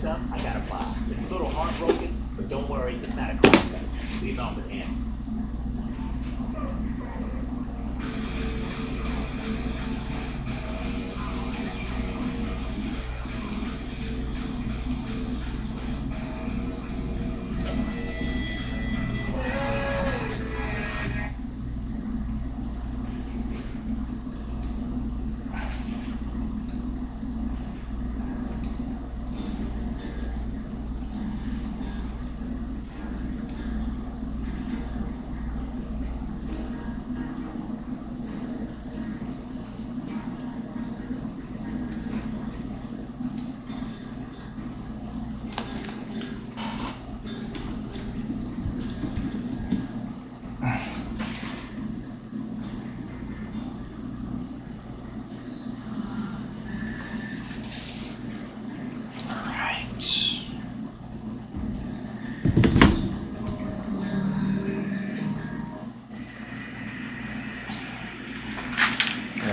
up, I got a file. It's a little heartbroken, but don't worry, it's not a contest. Leave it on with him.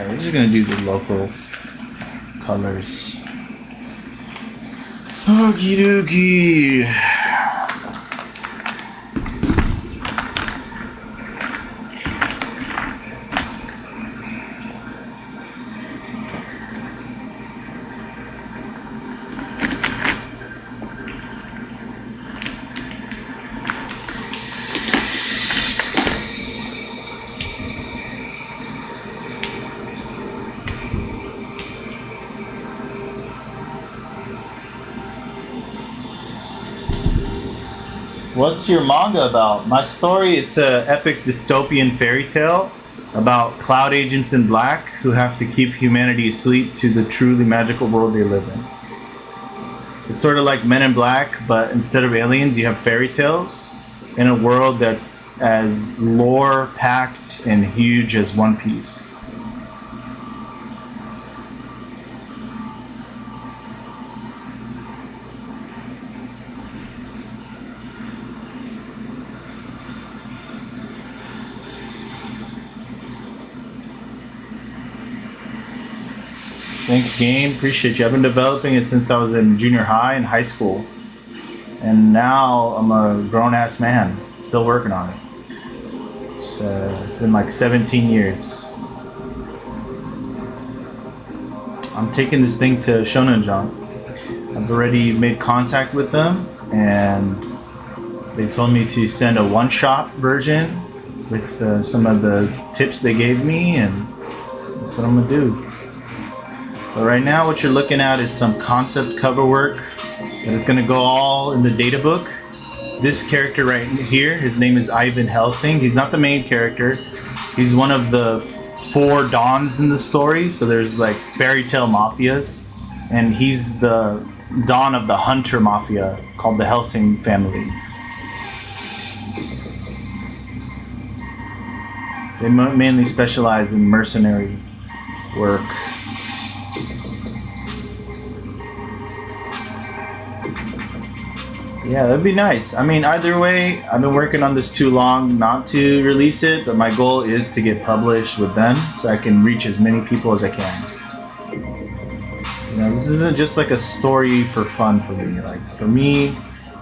We're just gonna do the local colors. Okie dokie. What's your manga about? My story, it's a epic dystopian fairy tale about cloud agents in black who have to keep humanity asleep to the truly magical world they live in. It's sort of like Men in Black, but instead of aliens, you have fairy tales in a world that's as lore-packed and huge as One Piece. Thanks, game. Appreciate you. I've been developing it since I was in junior high and high school. And now I'm a grown-ass man. Still working on it. It's been like 17 years. I'm taking this thing to Shonen Jump. I've already made contact with them, and they told me to send a one-shot version with some of the tips they gave me, and that's what I'm gonna do. But right now what you're looking at is some concept cover work that is going to go all in the data book. This character right here, his name is Ivan Helsing. He's not the main character. He's one of the 4 Dons in the story. So there's like fairy tale mafias, and he's the Don of the Hunter Mafia called the Helsing family. They mainly specialize in mercenary work. Yeah, that'd be nice. I mean, either way, I've been working on this too long not to release it, but my goal is to get published with them so I can reach as many people as I can. You know, this isn't just like a story for fun for me. Like, for me,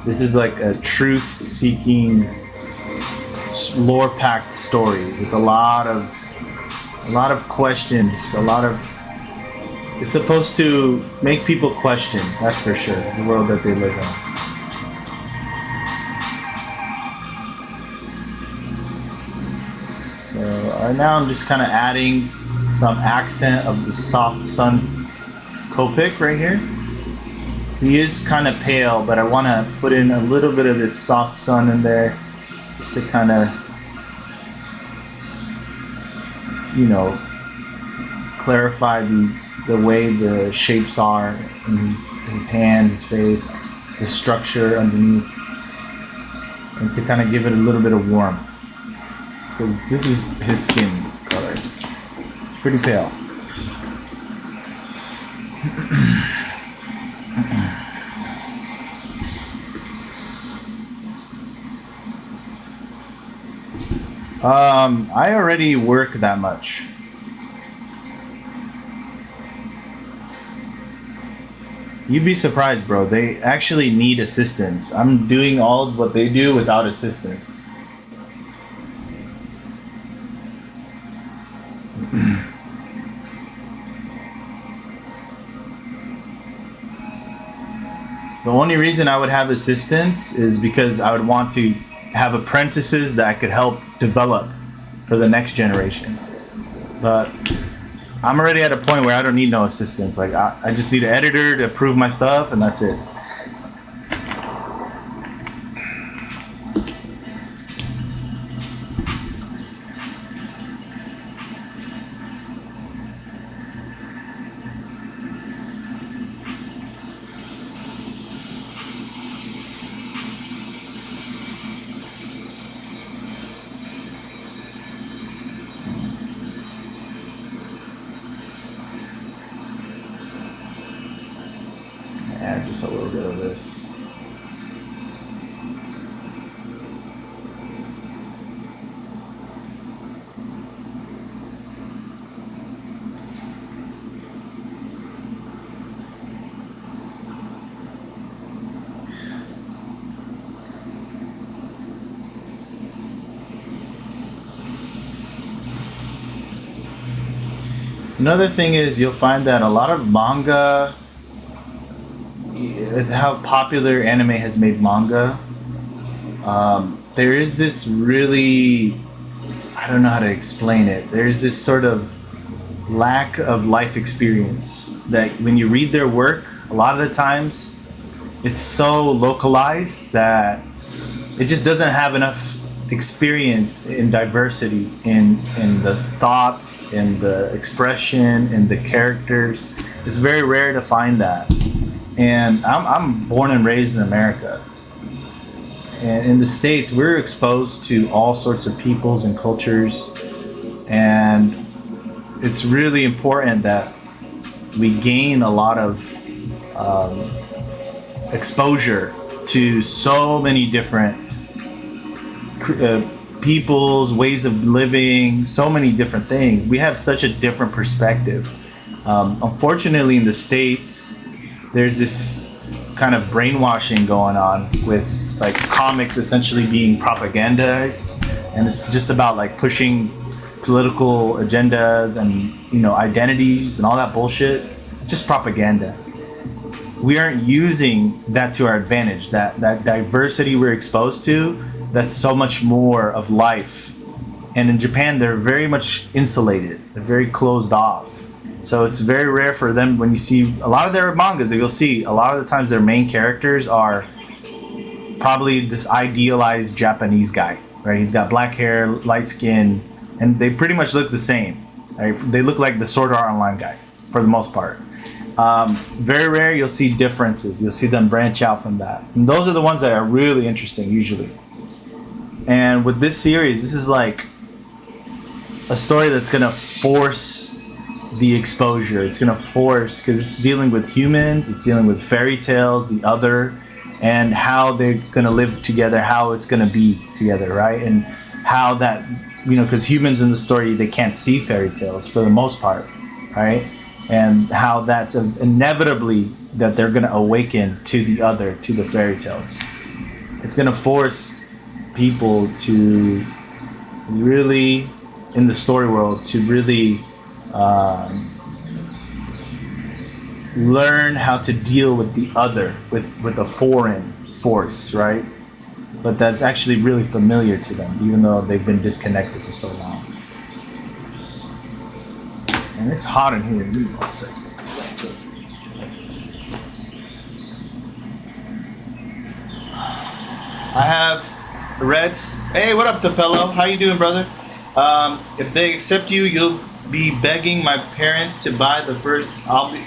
this is like a truth-seeking, lore-packed story with a lot of questions, it's supposed to make people question, that's for sure, the world that they live in. Right now I'm just kind of adding some accent of the soft sun Copic right here. He is kind of pale, but I want to put in a little bit of this soft sun in there just to kind of, you know, clarify the way the shapes are in his hand, his face, the structure underneath, and to kind of give it a little bit of warmth. Because this is his skin color. Pretty pale. I already work that much. You'd be surprised, bro. They actually need assistance. I'm doing all of what they do without assistance. The only reason I would have assistance is because I would want to have apprentices that I could help develop for the next generation. But I'm already at a point where I don't need no assistance. Like I just need an editor to approve my stuff, and that's it. Add just a little bit of this. Another thing is you'll find that a lot of manga, with how popular anime has made manga, there is this really, I don't know how to explain it. There's this sort of lack of life experience that when you read their work, a lot of the times it's so localized that it just doesn't have enough experience in diversity in the thoughts, in the expression, in the characters. It's very rare to find that. And I'm born and raised in America. And in the States, we're exposed to all sorts of peoples and cultures. And it's really important that we gain a lot of exposure to so many different peoples, ways of living, so many different things. We have such a different perspective. Unfortunately, in the States, there's this kind of brainwashing going on with like comics essentially being propagandized, and it's just about like pushing political agendas and, you know, identities and all that bullshit. It's just propaganda. We aren't using that to our advantage. That diversity we're exposed to, that's so much more of life. And in Japan, they're very much insulated. They're very closed off. So it's very rare for them when you see a lot of their mangas, you'll see a lot of the times their main characters are probably this idealized Japanese guy, right? He's got black hair, light skin, and they pretty much look the same. Right? They look like the Sword Art Online guy for the most part. Very rare you'll see differences. You'll see them branch out from that. And those are the ones that are really interesting usually. And with this series, this is like a story that's going to force the exposure. It's going to force, because it's dealing with humans, it's dealing with fairy tales, the other, and how they're going to live together, how it's going to be together, right? And how that, you know, because humans in the story, they can't see fairy tales for the most part, right? And how that's inevitably that they're going to awaken to the other, to the fairy tales. It's going to force people to really, in the story world, to really learn how to deal with the other, with a foreign force, right? But that's actually really familiar to them, even though they've been disconnected for so long. And it's hot in here. Give me 1 second. I have Reds. Hey, what up, DePello? How you doing, brother? If they accept you, you'll be begging my parents to buy the first. I'll be.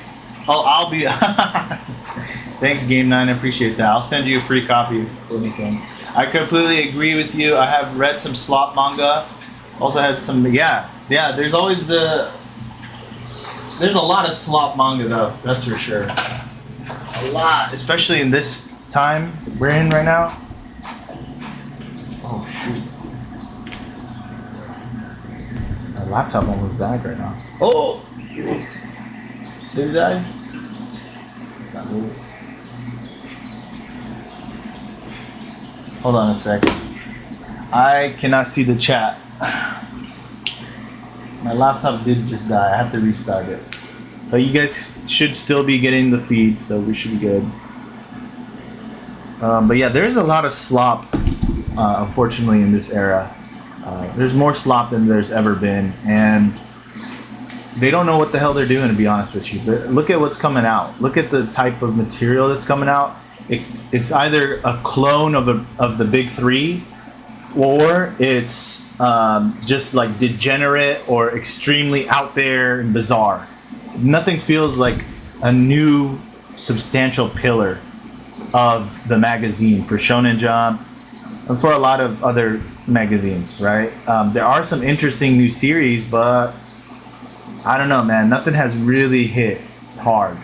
Thanks, Game 9. I appreciate that. I'll send you a free copy if anything. I completely agree with you. I have read some slop manga. Also had some. Yeah. There's always there's a lot of slop manga though. That's for sure. A lot, especially in this time we're in right now. Oh shoot. My laptop almost died right now. Oh! Did it die? It's not moving. Hold on a sec. I cannot see the chat. My laptop did just die. I have to restart it. But you guys should still be getting the feed, so we should be good. But yeah, there's a lot of slop, unfortunately, in this era. There's more slop than there's ever been, and they don't know what the hell they're doing, to be honest with you. But look at what's coming out. Look at the type of material that's coming out. It's either a clone of the big three, or it's just like degenerate or extremely out there and bizarre. Nothing feels like a new substantial pillar of the magazine for Shonen Jump and for a lot of other magazines, right? There are some interesting new series, but I don't know, man. Nothing has really hit hard.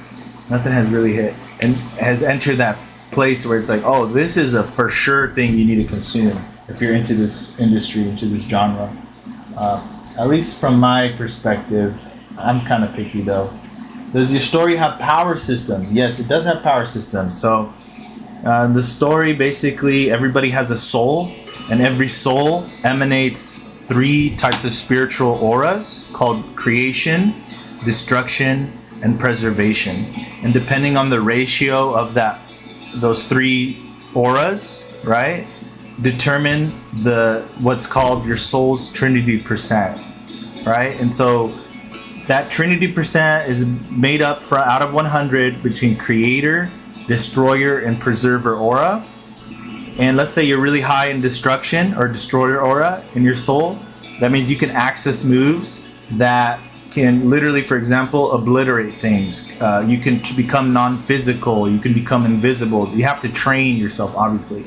Nothing has really hit and has entered that place where it's like, oh, this is a for sure thing you need to consume if you're into this industry, into this genre. At least from my perspective, I'm kind of picky though. Does your story have power systems? Yes, it does have power systems. So the story, basically, everybody has a soul, and every soul emanates 3 types of spiritual auras called creation, destruction, and preservation. And depending on the ratio of those 3 auras, right, determine what's called your soul's Trinity percent, right? And so that Trinity percent is made up out of 100 between creator, destroyer, and preserver aura. And let's say you're really high in destruction or destroyer aura in your soul. That means you can access moves that can literally, for example, obliterate things. You can become non-physical. You can become invisible. You have to train yourself, obviously.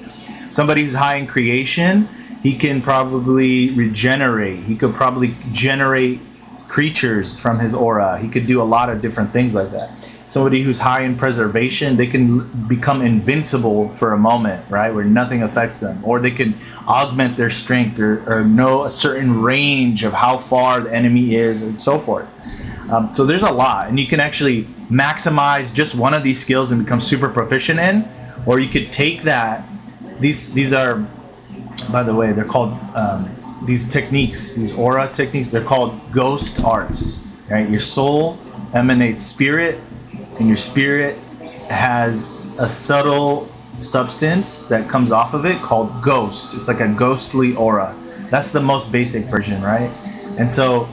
Somebody who's high in creation, he can probably regenerate. He could probably generate creatures from his aura. He could do a lot of different things like that. Somebody who's high in preservation, they can become invincible for a moment, right, where nothing affects them. Or they can augment their strength or know a certain range of how far the enemy is and so forth. So there's a lot. And you can actually maximize just one of these skills and become super proficient in. Or you could take that. These are, by the way, they're called, these techniques, these aura techniques, they're called ghost arts. Right? Your soul emanates spirit, and your spirit has a subtle substance that comes off of it called ghost. It's like a ghostly aura. That's the most basic version, right? And so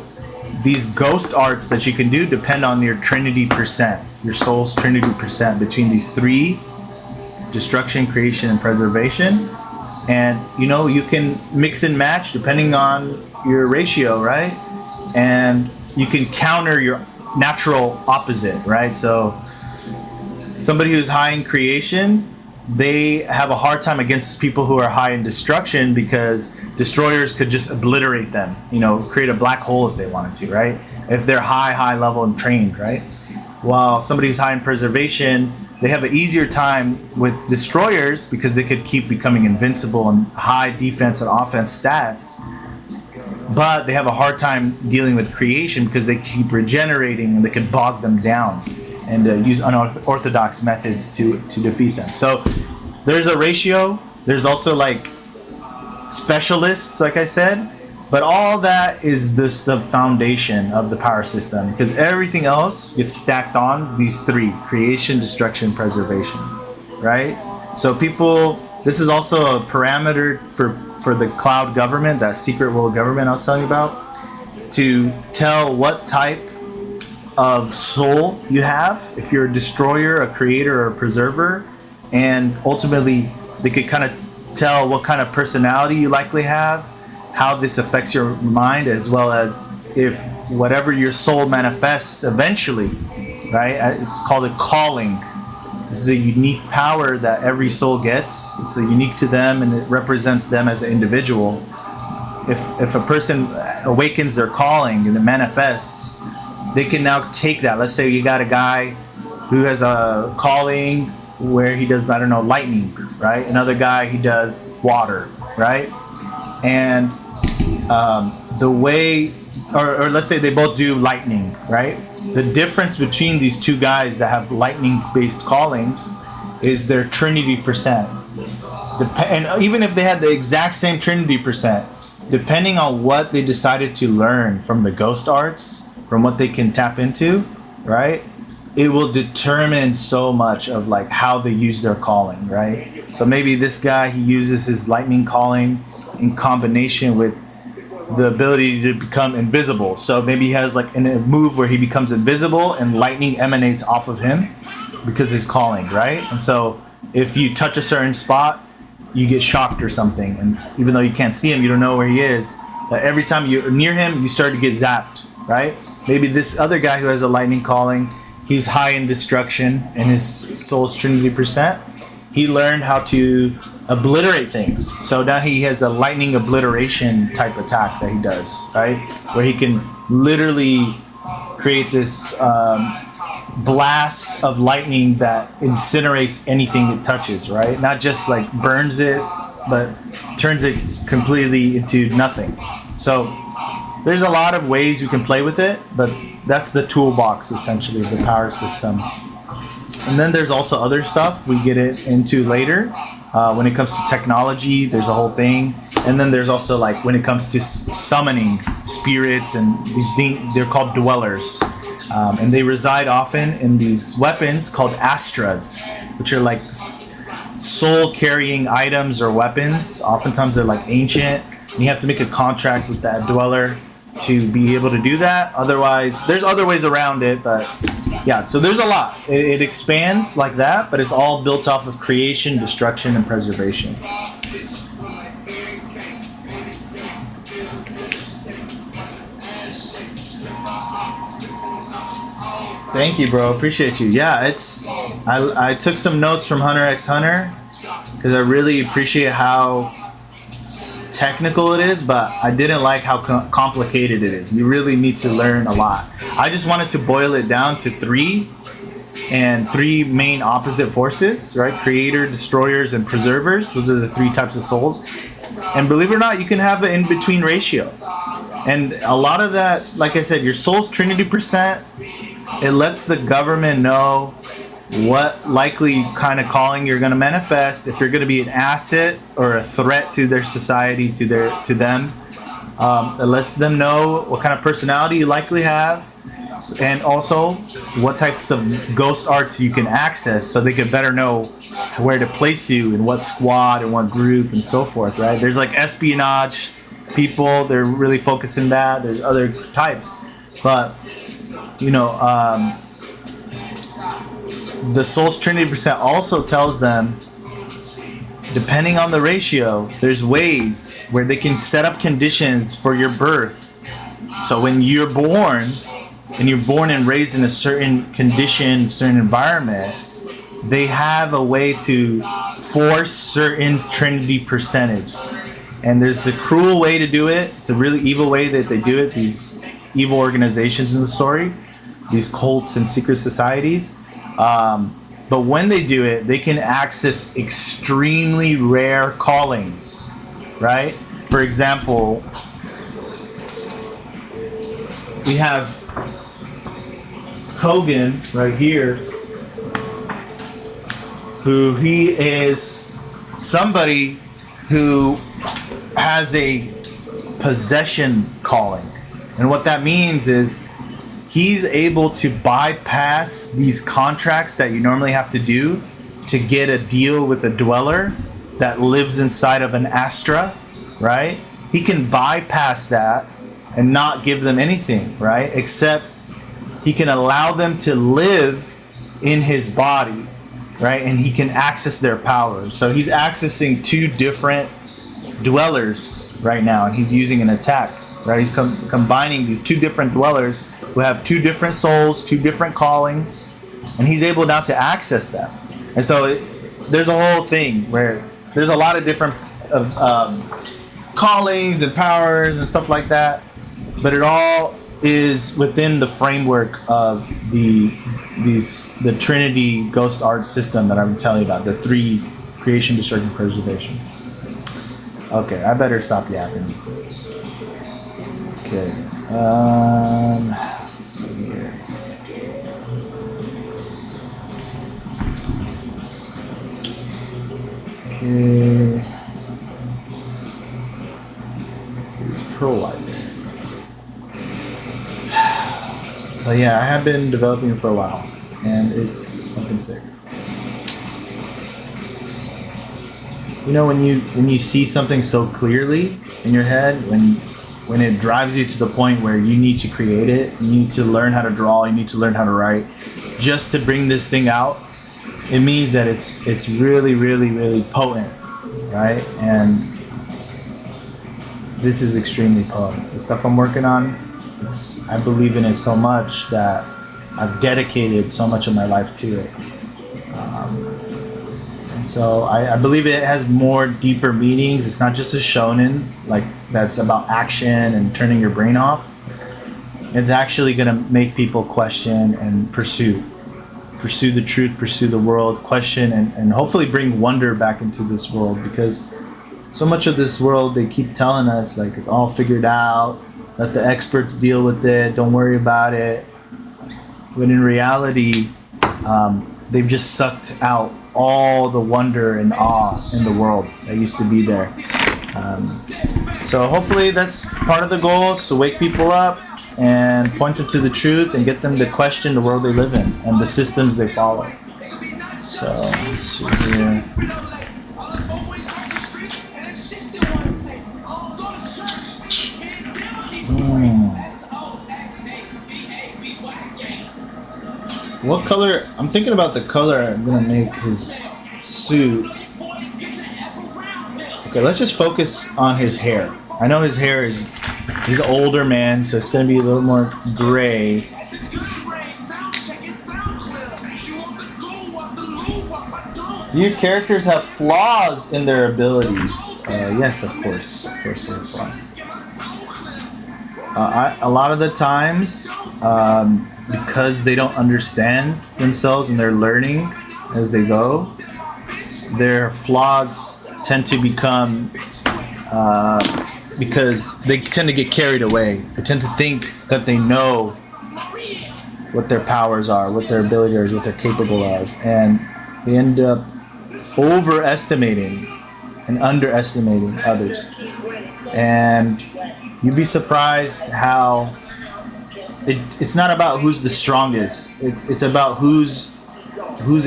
these ghost arts that you can do depend on your Trinity percent, your soul's Trinity percent between these 3, destruction, creation, and preservation. And you can mix and match depending on your ratio, right? And you can counter your natural opposite, right? So somebody who's high in creation, they have a hard time against people who are high in destruction because destroyers could just obliterate them, create a black hole if they wanted to, right? If they're high level and trained, right? While somebody who's high in preservation, they have an easier time with destroyers because they could keep becoming invincible and high defense and offense stats. But they have a hard time dealing with creation because they keep regenerating and they can bog them down and use unorthodox methods to defeat them. So there's a ratio. There's also like specialists, like I said. But all that is the foundation of the power system because everything else gets stacked on these 3, creation, destruction, preservation, right? So this is also a parameter for the cloud government, that secret world government I was telling you about, to tell what type of soul you have, if you're a destroyer, a creator, or a preserver, and ultimately they could kind of tell what kind of personality you likely have, how this affects your mind, as well as if whatever your soul manifests eventually, right? It's called a calling. This is a unique power that every soul gets. It's unique to them and it represents them as an individual. If a person awakens their calling and it manifests, they can now take that. Let's say you got a guy who has a calling where he does, lightning, right? Another guy, he does water, right? And the way, or let's say they both do lightning, right? the difference between these two guys that have lightning-based callings is their Trinity percent. And even if they had the exact same Trinity percent, depending on what they decided to learn from the ghost arts, from what they can tap into, right? It will determine so much of like how they use their calling, right? So maybe this guy, he uses his lightning calling in combination with the ability to become invisible. So maybe he has like a move where he becomes invisible and lightning emanates off of him because he's calling, right? And so if you touch a certain spot, you get shocked or something, and even though you can't see him, you don't know where he is, every time you're near him, you start to get zapped, right? Maybe this other guy who has a lightning calling, he's high in destruction in his soul's Trinity percent. He learned how to obliterate things. So now he has a lightning obliteration type attack that he does, right? Where he can literally create this blast of lightning that incinerates anything it touches, right? Not just like burns it, but turns it completely into nothing. So there's a lot of ways you can play with it, but that's the toolbox essentially of the power system. And then there's also other stuff we get it into later. When it comes to technology, there's a whole thing. And then there's also like when it comes to summoning spirits and these things, they're called dwellers. And they reside often in these weapons called astras, which are like soul-carrying items or weapons. Oftentimes they're like ancient, and you have to make a contract with that dweller to be able to do that. Otherwise, there's other ways around it, but yeah, so there's a lot. It expands like that, but it's all built off of creation, destruction, and preservation. Thank you, bro. Appreciate you. Yeah, I took some notes from Hunter x Hunter because I really appreciate how technical it is, but I didn't like how complicated it is. You really need to learn a lot. I just wanted to boil it down to three main opposite forces, right? Creator, destroyers, and preservers. Those are the three types of souls. And believe it or not, you can have an in-between ratio. And a lot of that, like I said, your soul's Trinity percent, it lets the government know what likely kind of calling you're going to manifest, if you're going to be an asset or a threat to their society, to them. It lets them know what kind of personality you likely have, and also what types of ghost arts you can access, so they can better know where to place you in what squad and what group and so forth, right? There's like espionage people, they're really focusing that. There's other types, but you know, the soul's Trinity percent also tells them, depending on the ratio, there's ways where they can set up conditions for your birth. So when you're born, and you're born and raised in a certain condition, certain environment, they have a way to force certain Trinity percentages. And there's a cruel way to do it. It's a really evil way that they do it. These evil organizations in the story, these cults and secret societies. But when they do it, they can access extremely rare callings, right? For example, we have Kogan right here, who he is somebody who has a possession calling. And what that means is he's able to bypass these contracts that you normally have to do to get a deal with a dweller that lives inside of an astra, right? He can bypass that and not give them anything, right? Except he can allow them to live in his body, right? And he can access their power. So he's accessing two different dwellers right now, and he's using an attack, right? He's combining these two different dwellers who have two different souls, two different callings, and he's able now to access them. And so there's a whole thing where there's a lot of different callings and powers and stuff like that, but it all is within the framework of the Trinity ghost art system that I'm telling you about, the three: creation, destruction, preservation. Okay, I better stop yapping. Okay, let's see here. Okay. This is Pearl White. But yeah, I have been developing it for a while, and it's fucking sick. You know, when you see something so clearly in your head, when it drives you to the point where you need to create it, you need to learn how to draw, you need to learn how to write, just to bring this thing out, it means that it's really, really, really potent, right? And this is extremely potent. The stuff I'm working on, I believe in it so much that I've dedicated so much of my life to it. And so I believe it has more deeper meanings. It's not just a shonen, like that's about action and turning your brain off. It's actually gonna make people question and pursue the truth, pursue the world, question and hopefully bring wonder back into this world, because so much of this world, they keep telling us like it's all figured out, let the experts deal with it, don't worry about it. But in reality, they've just sucked out all the wonder and awe in the world that used to be there. So hopefully that's part of the goal, to wake people up and point them to the truth and get them to question the world they live in and the systems they follow. So let's see here. What color? I'm thinking about the color I'm gonna make his suit. Okay, let's just focus on his hair. I know his hair he's an older man, so it's gonna be a little more gray. Your characters have flaws in their abilities. Yes, of course they have flaws. A lot of the times, because they don't understand themselves and they're learning as they go, their flaws tend to become, because they tend to get carried away. They tend to think that they know what their powers are, what their ability is, what they're capable of, and they end up overestimating and underestimating others. And you'd be surprised how it's not about who's the strongest. It's about who's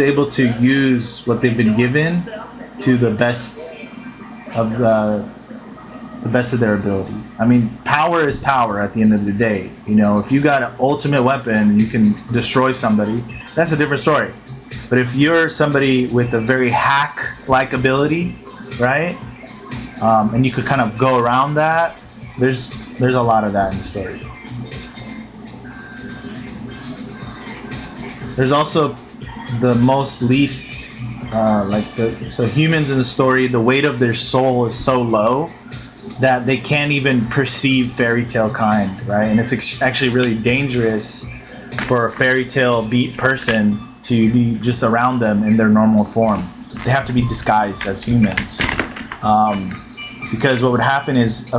able to use what they've been given to the best of their ability. I mean, power is power at the end of the day. You know, if you got an ultimate weapon and you can destroy somebody, that's a different story. But if you're somebody with a very hack-like ability, right, and you could kind of go around that, there's a lot of that in the story. There's also the most least, so humans in the story, the weight of their soul is so low that they can't even perceive fairy tale kind, right? And it's actually really dangerous for a fairy tale beat person to be just around them in their normal form. They have to be disguised as humans, because what would happen is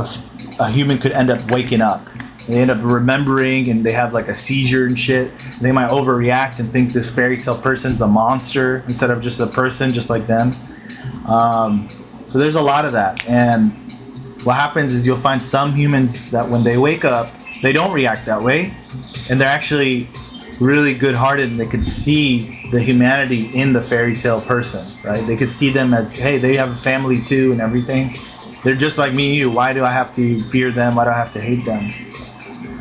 a human could end up waking up. They end up remembering, and they have like a seizure and shit. They might overreact and think this fairy tale person's a monster instead of just a person just like them. So there's a lot of that. And what happens is you'll find some humans that when they wake up, they don't react that way. And they're actually really good-hearted, and they could see the humanity in the fairy tale person, right? They could see them as, hey, they have a family too and everything. They're just like me and you. Why do I have to fear them? Why do I have to hate them?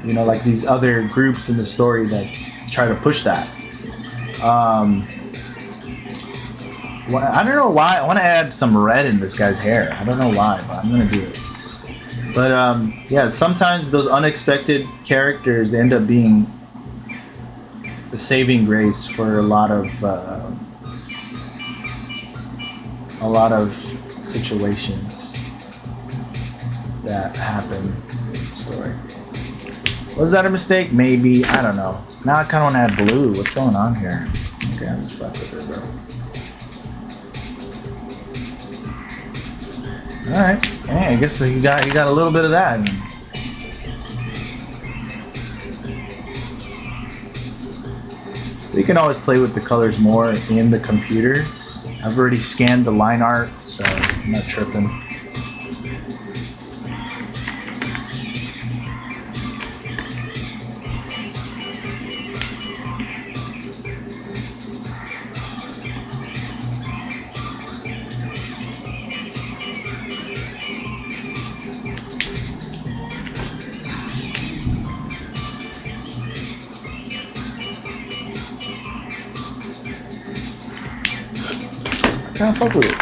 You know, like these other groups in the story that try to push that. I don't know why. I want to add some red in this guy's hair. I don't know why, but I'm going to do it. But yeah, sometimes those unexpected characters, they end up being the saving grace for a lot of situations that happen in the story. Was that a mistake? Maybe. I don't know. Now I kind of want to add blue. What's going on here? Okay, I'm just fucking with it, bro. Alright. Hey, I guess you got a little bit of that. You can always play with the colors more in the computer I've already scanned the line art, so I'm not tripping. Can't fuck with it.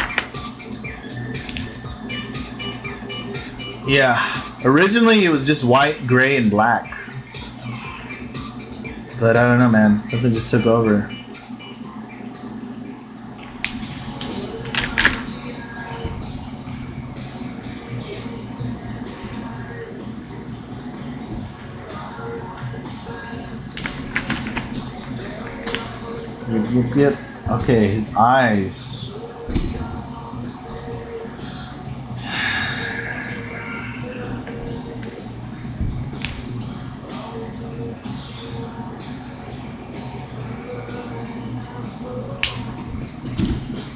Yeah, originally it was just white, gray, and black. But I don't know, man. Something just took over. We've got, okay, his eyes.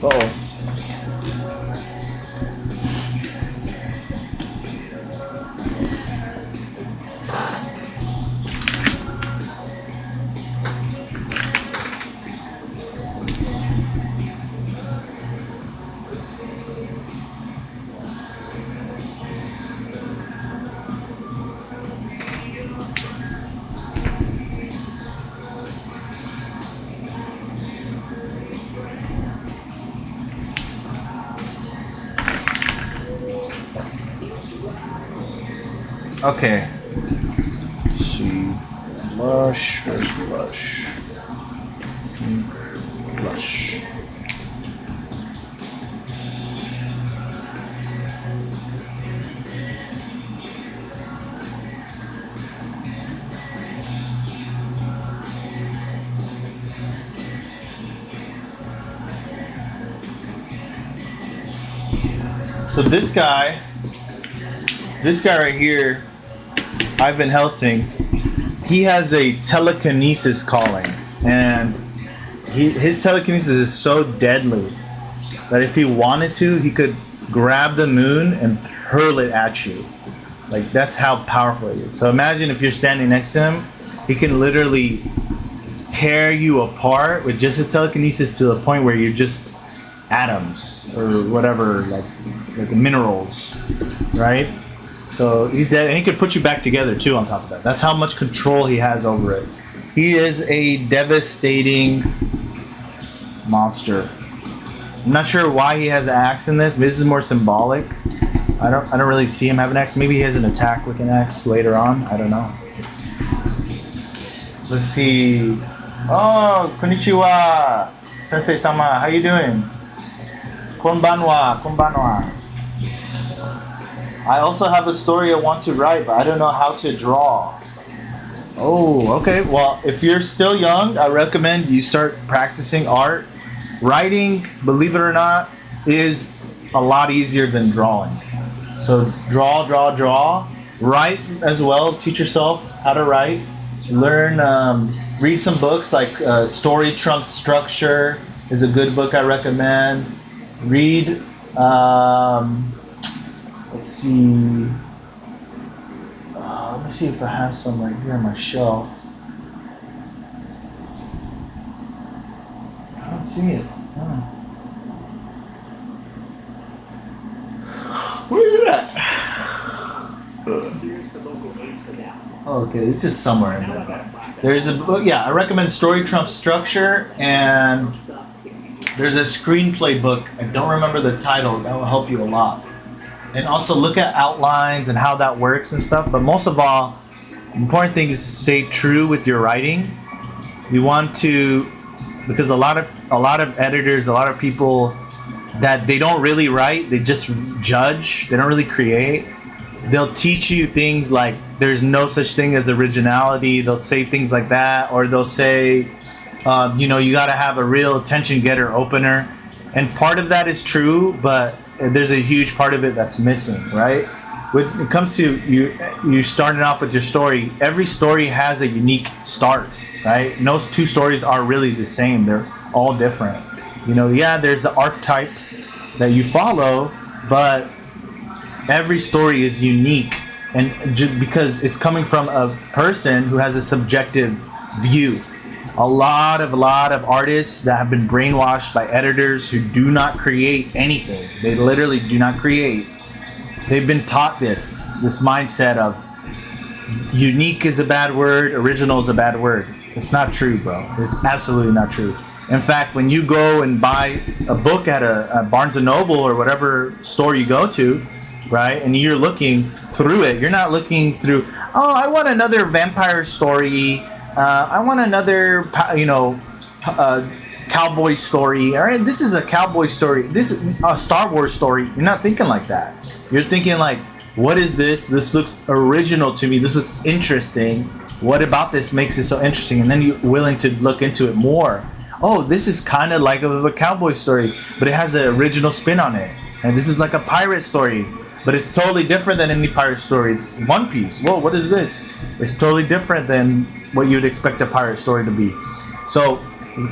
Uh-oh. Okay. Let's see. Blush. Where's blush? Pink blush. So this guy right here, Ivan Helsing, he has a telekinesis calling, and his telekinesis is so deadly that if he wanted to, he could grab the moon and hurl it at you. Like, that's how powerful it is. So imagine if you're standing next to him, he can literally tear you apart with just his telekinesis to the point where you're just atoms or whatever, like minerals, right? So he's dead, and he could put you back together too on top of that. That's how much control he has over it. He is a devastating monster. I'm not sure why he has an axe in this. Maybe this is more symbolic. I don't really see him have an axe. Maybe he has an attack with an axe later on. I don't know. Let's see. Oh, konnichiwa. Sensei-sama, how you doing? Konbanwa, konbanwa. I also have a story I want to write, but I don't know how to draw. Oh, okay. Well, if you're still young, I recommend you start practicing art. Writing, believe it or not, is a lot easier than drawing. So draw. Write as well. Teach yourself how to write. Learn, read some books like Story Trumps Structure is a good book I recommend. Read, let's see. Let me see if I have some right here on my shelf. I don't see it. Oh. Where's it at? Oh, okay, it's just somewhere in there. There's a book, yeah, I recommend Story Trumps Structure, and there's a screenplay book. I don't remember the title. That will help you a lot. And also look at outlines and how that works and stuff. But most of all, the important thing is to stay true with your writing. You want to, because a lot of editors, a lot of people that they don't really write, they just judge. They don't really create. They'll teach you things like there's no such thing as originality. They'll say things like that, or they'll say, you got to have a real attention getter opener. And part of that is true, but there's a huge part of it that's missing, right? When it comes to you starting off with your story, every story has a unique start, right? No two stories are really the same. They're all different. You know, yeah, there's the archetype that you follow, but every story is unique, and because it's coming from a person who has a subjective view. A lot of artists that have been brainwashed by editors who do not create anything. They literally do not create. They've been taught this mindset of unique is a bad word, original is a bad word. It's not true, bro. It's absolutely not true. In fact, when you go and buy a book at a Barnes & Noble or whatever store you go to, right, and you're looking through it, you're not looking through, oh, I want another vampire story, I want another, cowboy story. All right, this is a cowboy story. This is a Star Wars story. You're not thinking like that. You're thinking like, what is this? This looks original to me. This looks interesting. What about this makes it so interesting? And then you're willing to look into it more. Oh, this is kind of like a cowboy story, but it has an original spin on it. And this is like a pirate story, but it's totally different than any pirate story. It's One Piece. Whoa, what is this? It's totally different than what you'd expect a pirate story to be. So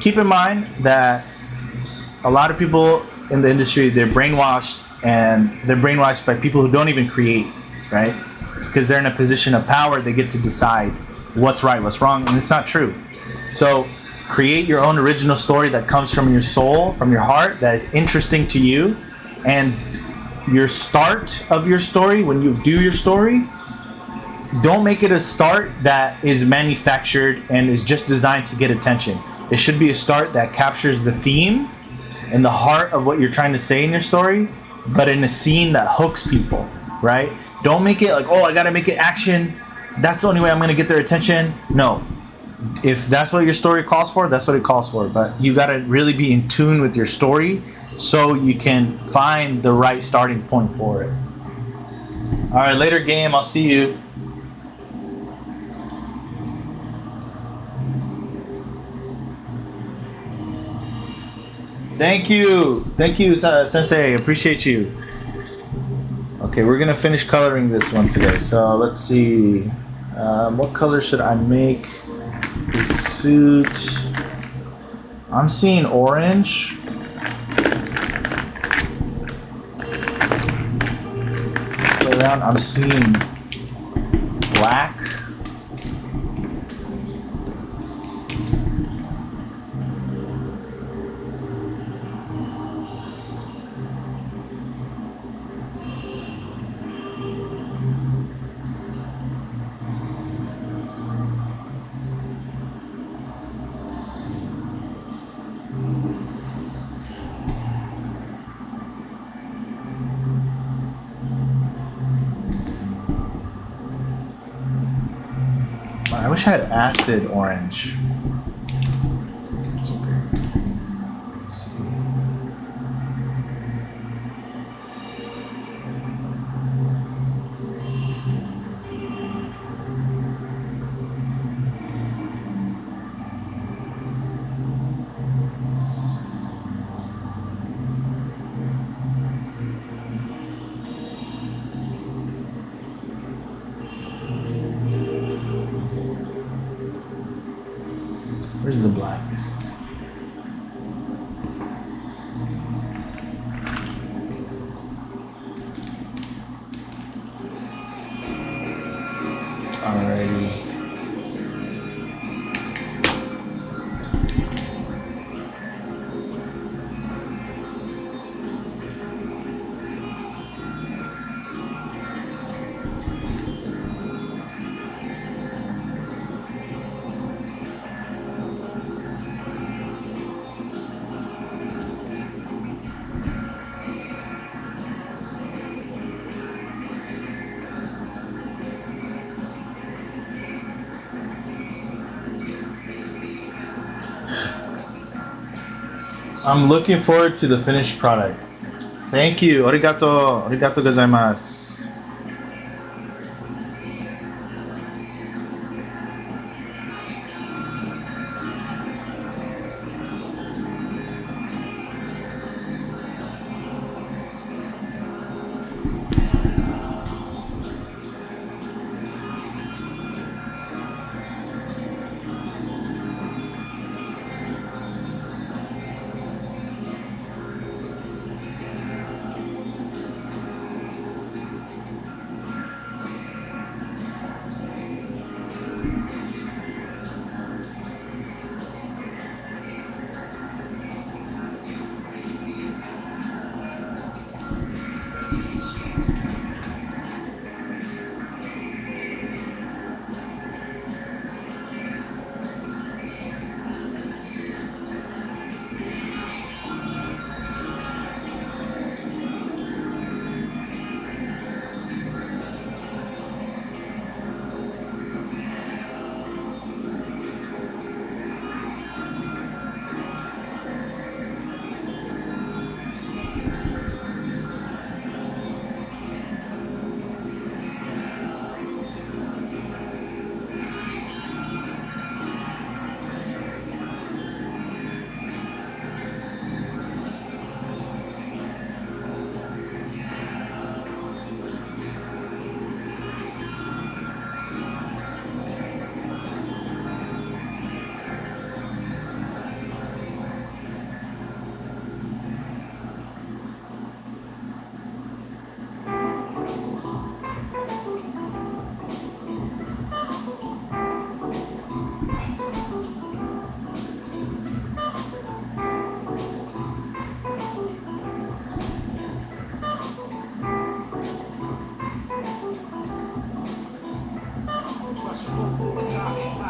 keep in mind that a lot of people in the industry, they're brainwashed, and they're brainwashed by people who don't even create, right? Because they're in a position of power, they get to decide what's right, what's wrong, and it's not true. So create your own original story that comes from your soul, from your heart, that is interesting to you. And your start of your story, when you do your story, don't make it a start that is manufactured and is just designed to get attention. It should be a start that captures the theme and the heart of what you're trying to say in your story, but in a scene that hooks people, right? Don't make it like, oh, I gotta make it action. That's the only way I'm gonna get their attention. No. If that's what your story calls for, that's what it calls for. But you gotta really be in tune with your story so you can find the right starting point for it. All right, later game, I'll see you. Thank you, Sensei. Appreciate you. Okay, we're gonna finish coloring this one today. So let's see, what color should I make the suit? I'm seeing orange. Go around. I'm seeing black. I wish I had acid orange. It's okay. Let's see. Where's the black? Alrighty. I'm looking forward to the finished product. Thank you. Arigato. Arigato gozaimasu.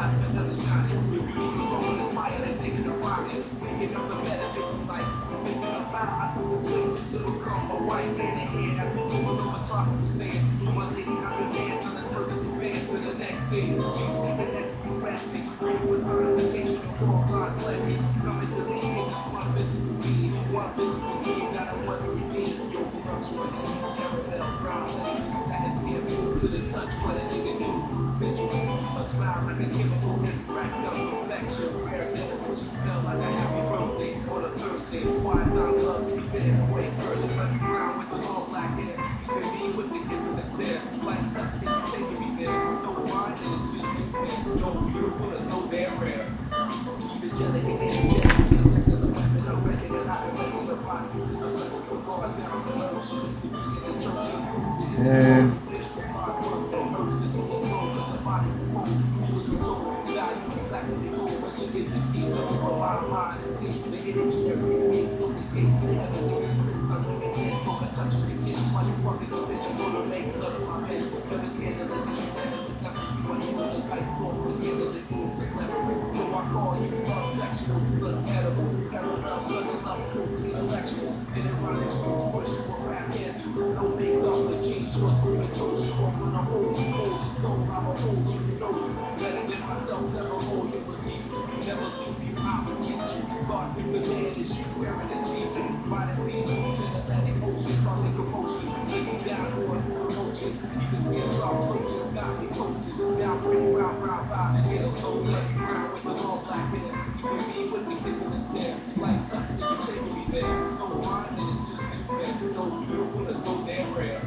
eyes forever shining. Your beauty alone inspire that nigga to rhyme it. Thinking of the benefits of life. Thinking of how I do the swings to become a wife hand in hand as we go over tropical sands. To my lady, I can dance on this further advance to the next scene. You sleeping next to you resting. Reading with sonification of all God's blessings. Coming to me in just one physical being. One physical being that I want to redeem. Yo, voluptuous, sweet, caramel, brown, letting 2 seconds hands move to the touch. What a nigga do, so sensual. A smile like a chemical extract of perfection. Rare edibles, you smell like a happy birthday. On a Thursday, wives I love, sleeping away early. Running around with the long black hair. Teasing me with the kiss and the stare. Slight touch, and you taking me there. So fine, and it just been fair. So beautiful and so damn rare. She's angelic and angelic. Sex as a weapon, I reckon that I can wrestle the body. Since the lesson from God down to low. She makes me in the church. And She is the key to the bottom line and see the energy every day from the gates of heaven. Something in there, so I touch the kids. Why you fucking a bitch? I'm gonna make love of my miss. Never scandalous, you never miss nothing. You want you with the lights off, forget the move to clever. So I call you love sexual, look edible. Parallel, slugging up, close, intellectual. In it running, push you a rap hairdo. No makeup, the jeans, shorts, screaming toe short. When I hold your soul, I'ma hold you, you know you. Better than myself, never hold you, but keep you. Never leave you, I will see you. God's been the man is you wearing the season. By the sea, moves in Atlantic Ocean, causing commotion. Looking down on emotions. Keeping skin soft lotions, got me posted. Down pretty brown vibes and get them slow leg. Brown with the long black hair. Teasing me with the kiss in his stare. Slight touch, and you taking me there. So fine, and it just been fair. So beautiful and so damn rare.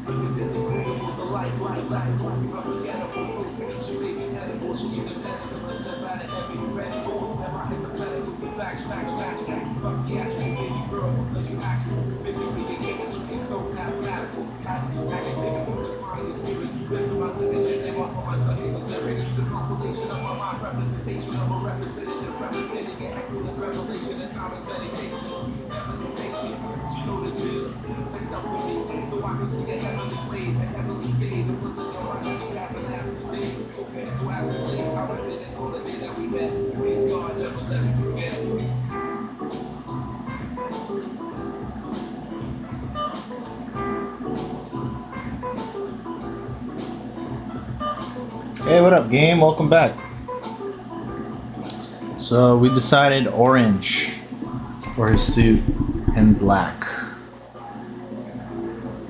Look at this incredible, the life, unforgettable. So sweet, she may be edible. She's a tennis, so let's step out of heavy. You ready, go? Am I hypothetical? The facts. Fuck the actual baby girl, because you actual. Physically, your chemistry is so mathematical. Athletes, academics, to define your spirit. You live for my limits, your name off of my tongue is a lyric. She's a compilation of my mind, representation of a representative, representing an excellent revelation and time and dedication. Never no patient, she know the deal. It's stuff with me, so I can see a heavenly ways, a heavenly gaze. It wasn't your mind that she has to last today. Okay, so as we live, I reckon it's on the day that we met. Please God, never let me forget. hey, what up, game? Welcome back. So we decided orange for his suit and black.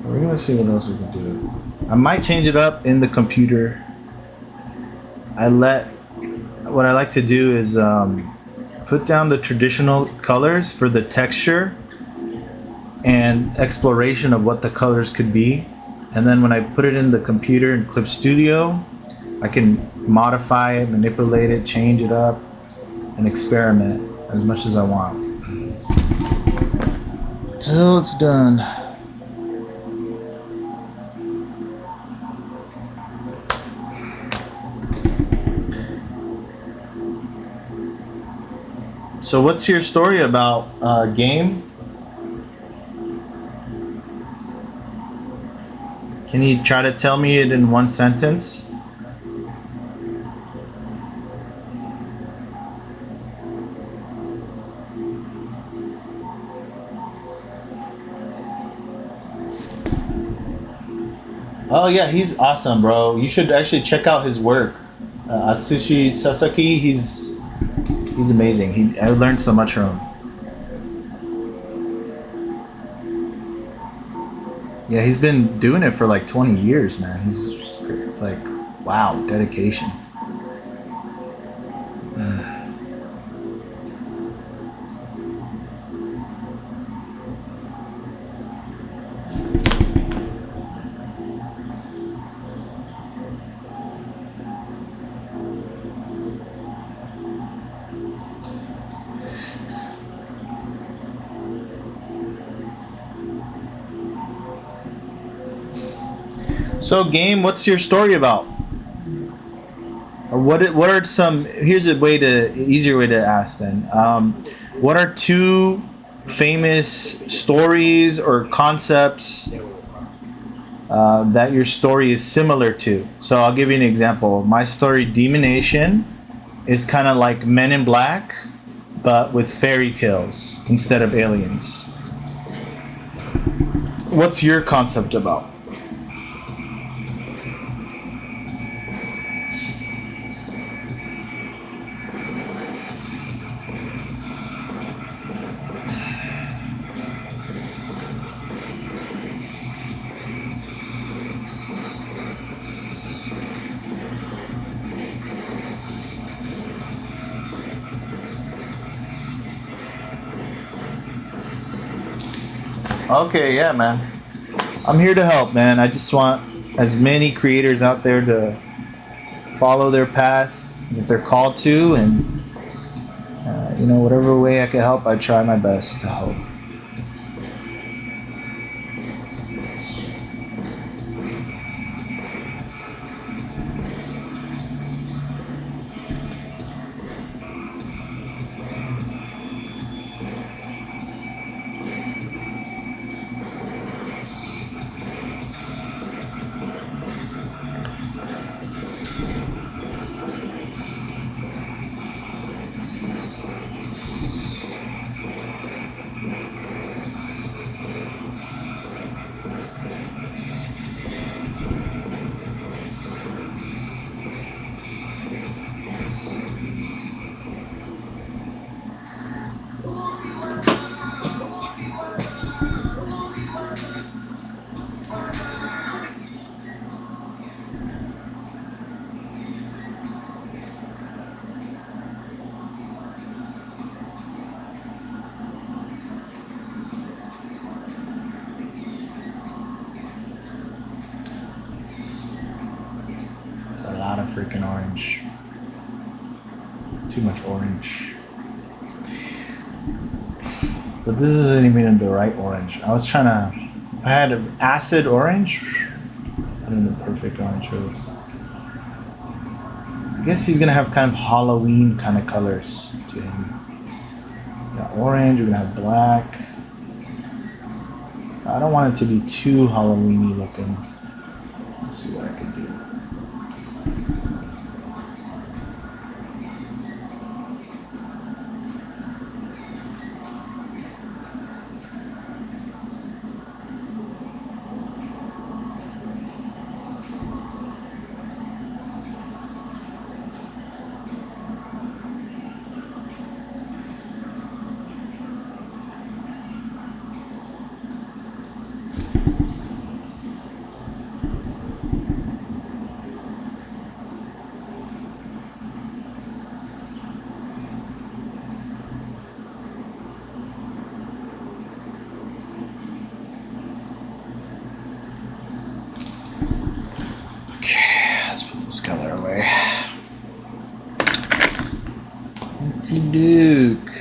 We're gonna see what else we can do. I might change it up in the computer. What I like to do is put down the traditional colors for the texture and exploration of what the colors could be. And then when I put it in the computer in Clip Studio, I can modify it, manipulate it, change it up, and experiment as much as I want. Till it's done. So what's your story about game? Can you try to tell me it in one sentence? Oh yeah, he's awesome, bro. You should actually check out his work. Atsushi Sasaki, he's amazing. I learned so much from him. Yeah, he's been doing it for like 20 years, man. It's like, wow, dedication. So, game, what's your story about? Or what are some? Here's easier way to ask then. What are two famous stories or concepts that your story is similar to. So I'll give you an example. My story, Demonation, is kind of like Men in Black, but with fairy tales instead of aliens. What's your concept about? Okay, yeah, man. I'm here to help, man. I just want as many creators out there to follow their path if they're called to, and whatever way I can help, I try my best to help. A lot of freaking orange. Too much orange. But this isn't even the right orange. I was trying to... If I had an acid orange, I'd have the perfect orange for this. I guess he's going to have kind of Halloween kind of colors to him. We got orange, we're going to have black. I don't want it to be too Halloween-y looking. Let's see what I can do. This color away. Okie doke.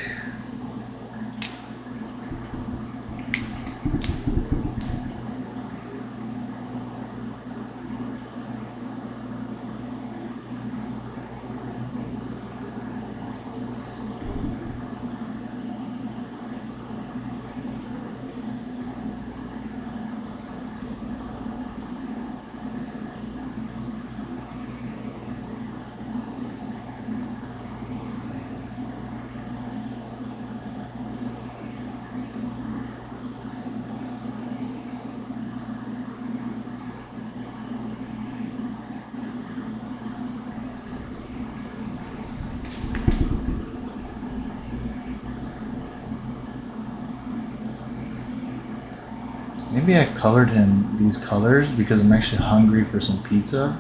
Maybe I colored him these colors because I'm actually hungry for some pizza.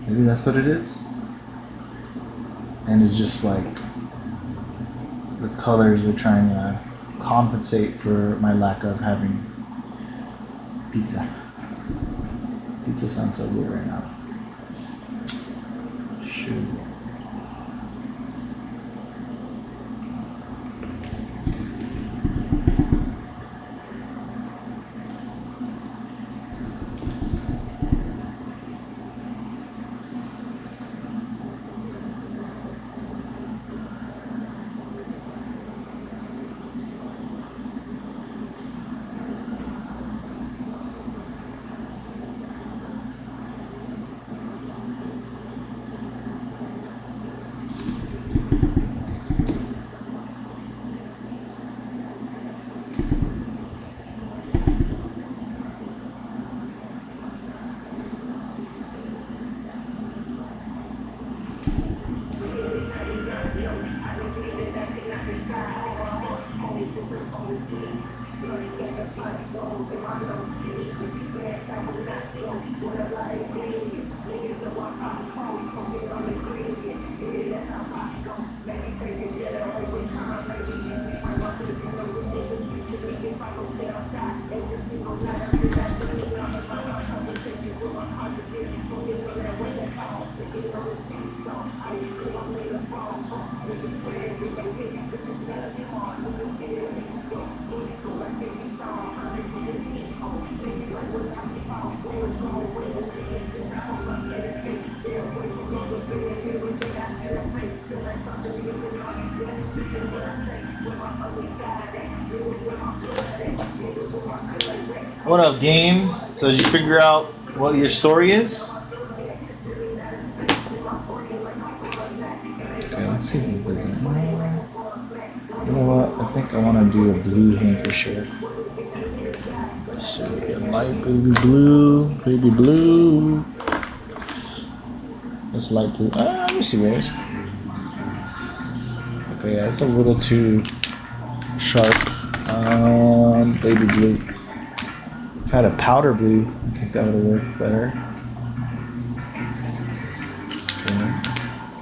Maybe that's what it is. And it's just like the colors are trying to compensate for my lack of having pizza. Pizza sounds so good right now. Shoot. What up, game? So did you figure out what your story is? Okay, let's see if this does it. You know what? I think I want to do a blue handkerchief. Let's see. Light baby blue. Baby blue. That's light blue. Let me see those. Okay, yeah, it's a little too sharp. Baby blue. If I had a powder blue, I think that would have worked better. Okay.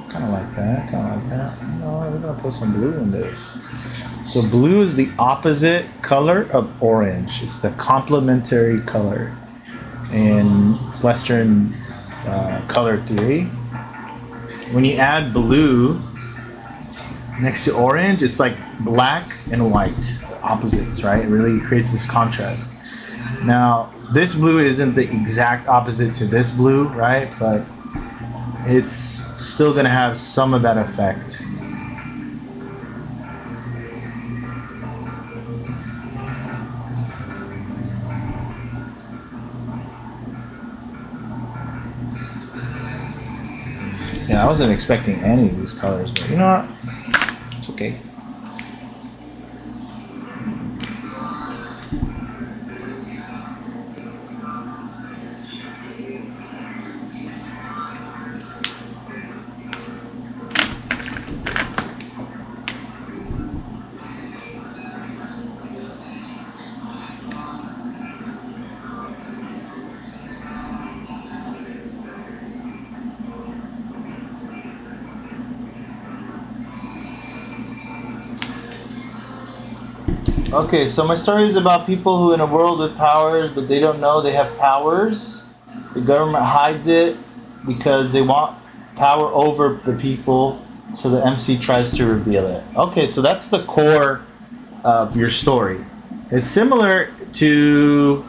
Kind of like that. No, we're gonna put some blue in this. So blue is the opposite color of orange. It's the complementary color in Western color theory. When you add blue next to orange, it's like black and white, the opposites, right? It really creates this contrast. Now, this blue isn't the exact opposite to this blue, right? But it's still gonna have some of that effect. Yeah, I wasn't expecting any of these colors, but you know what? It's okay. Okay, so my story is about people who in a world with powers, but they don't know they have powers. The government hides it because they want power over the people, so the MC tries to reveal it. Okay, so that's the core of your story. It's similar to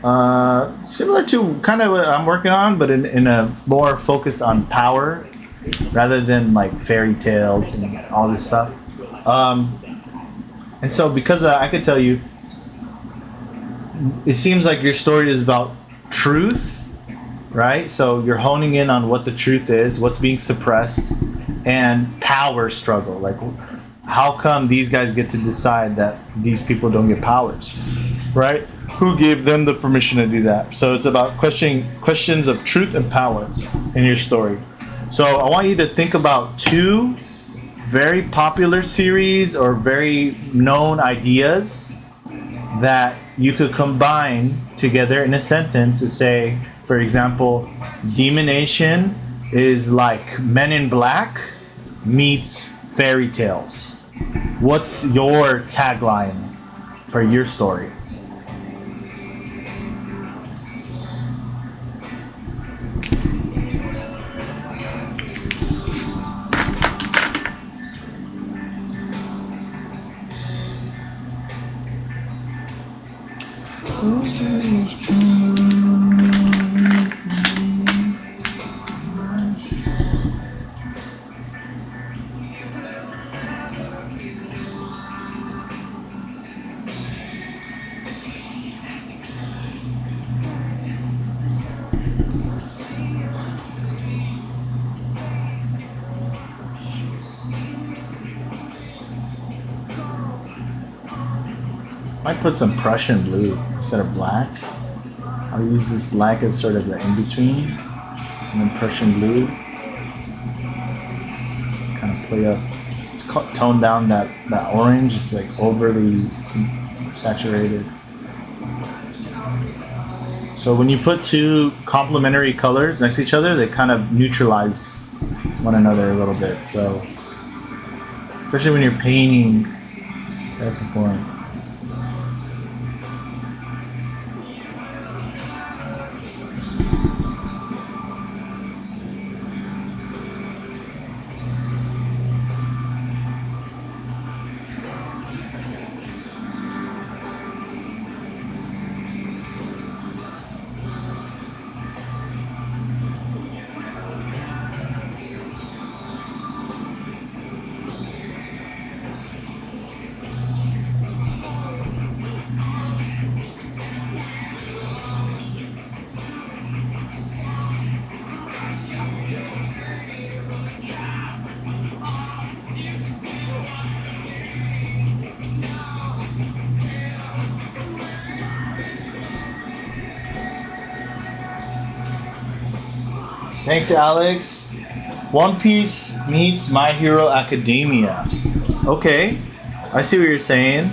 kind of what I'm working on, but in a more focus on power rather than like fairy tales and all this stuff. And so because I could tell you, it seems like your story is about truth, right? So you're honing in on what the truth is, what's being suppressed, and power struggle. Like, how come these guys get to decide that these people don't get powers, right? Who gave them the permission to do that? So it's about questions of truth and power in your story. So I want you to think about two very popular series or very known ideas that you could combine together in a sentence to say, for example, Demonation is like Men in Black meets fairy tales. What's your tagline for your story? I might put some Prussian blue instead of black. I'll use this black as sort of the in-between, and then Prussian blue. Kind of play up, tone down that orange. It's like overly saturated. So when you put two complementary colors next to each other, they kind of neutralize one another a little bit. So especially when you're painting, that's important. Thanks, Alex. One Piece meets My Hero Academia. Okay, I see what you're saying,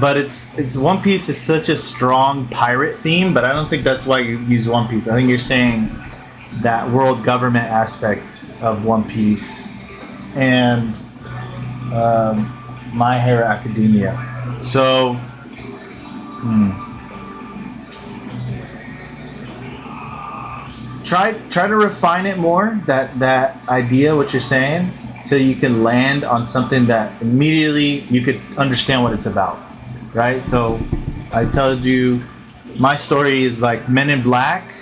but it's One Piece is such a strong pirate theme, but I don't think that's why you use One Piece. I think you're saying that world government aspect of One Piece and My Hero Academia. So. Try to refine it more, that idea, what you're saying, so you can land on something that immediately you could understand what it's about, right? So I told you my story is like Men in Black,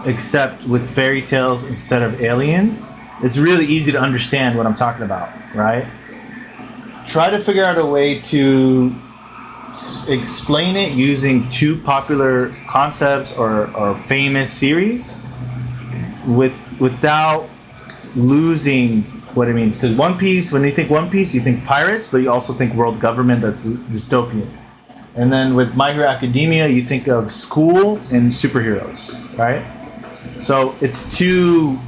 except with fairy tales instead of aliens. It's really easy to understand what I'm talking about, right? Try to figure out a way to explain it using two popular concepts or famous series without losing what it means. Because One Piece, when you think One Piece, you think pirates, but you also think world government that's dystopian. And then with My Hero Academia, you think of school and superheroes, right? So it's too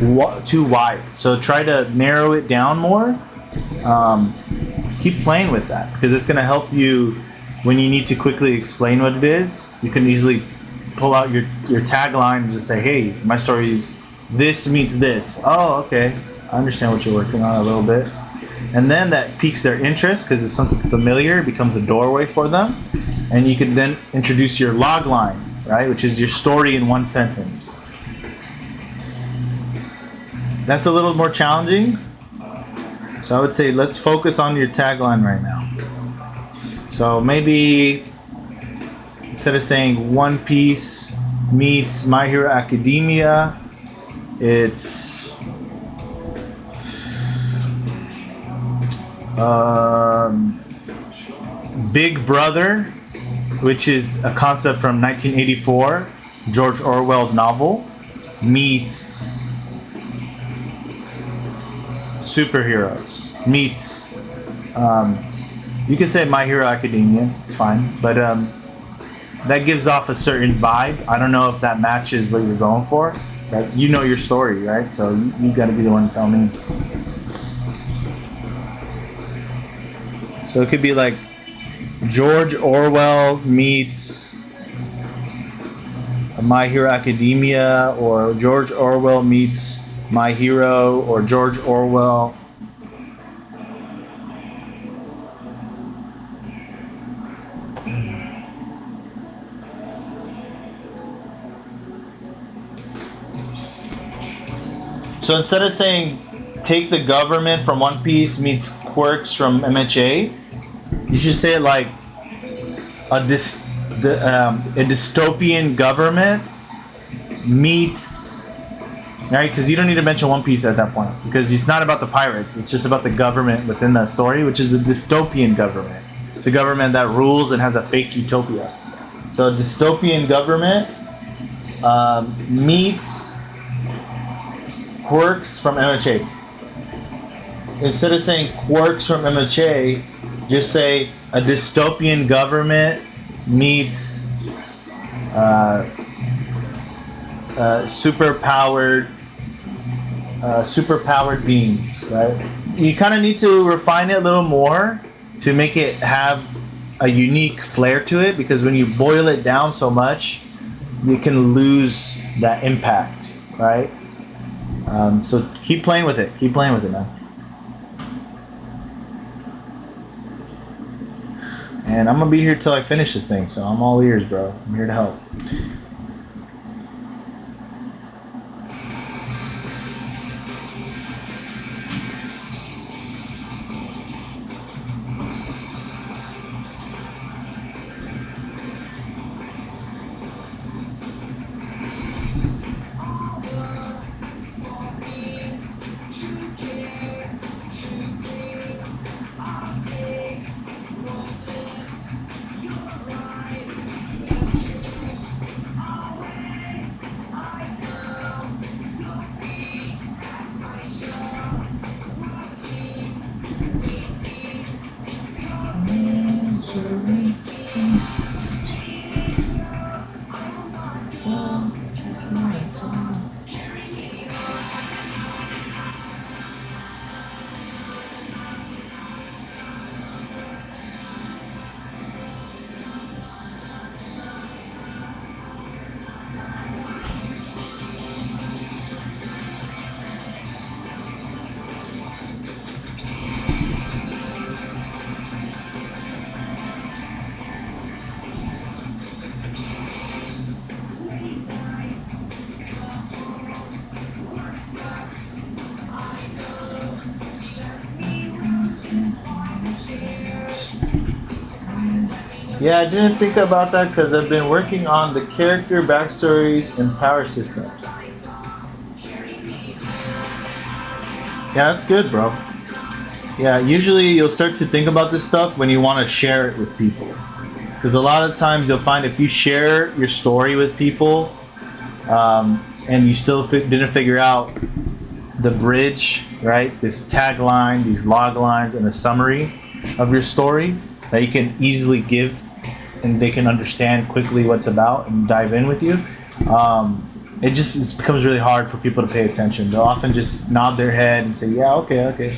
wide. So try to narrow it down more. Keep playing with that, because it's going to help you when you need to quickly explain what it is. You can easily pull out your tagline and just say, hey, my story is this meets this. Oh, okay, I understand what you're working on a little bit. And then that piques their interest because it's something familiar. It becomes a doorway for them. And you can then introduce your log line, right, which is your story in one sentence. That's a little more challenging. So I would say let's focus on your tagline right now. So maybe instead of saying One Piece meets My Hero Academia, it's Big Brother, which is a concept from 1984, George Orwell's novel, meets superheroes, meets you can say My Hero Academia, it's fine, but that gives off a certain vibe. I don't know if that matches what you're going for, but you know your story, right? So you got to be the one to tell me. So it could be like George Orwell meets My Hero Academia, or George Orwell meets My Hero, or George Orwell. So instead of saying take the government from One Piece meets quirks from MHA, you should say it like a dystopian government meets, right? Because you don't need to mention One Piece at that point, because it's not about the pirates. It's just about the government within that story, which is a dystopian government. It's a government that rules and has a fake utopia. So a dystopian government meets quirks from MHA. Instead of saying quirks from MHA, just say a dystopian government meets superpowered beings, right? You kind of need to refine it a little more to make it have a unique flair to it, because when you boil it down so much, you can lose that impact, right? So keep playing with it. Keep playing with it, man. And I'm gonna be here till I finish this thing, so I'm all ears, bro. I'm here to help. Yeah, I didn't think about that because I've been working on the character backstories and power systems. Yeah, that's good, bro. Yeah, usually you'll start to think about this stuff when you want to share it with people. Because a lot of times you'll find if you share your story with people and you still didn't figure out the bridge, right? This tagline, these log lines, and a summary of your story that you can easily give and they can understand quickly what's about and dive in with you. It becomes really hard for people to pay attention. They'll often just nod their head and say, yeah, okay.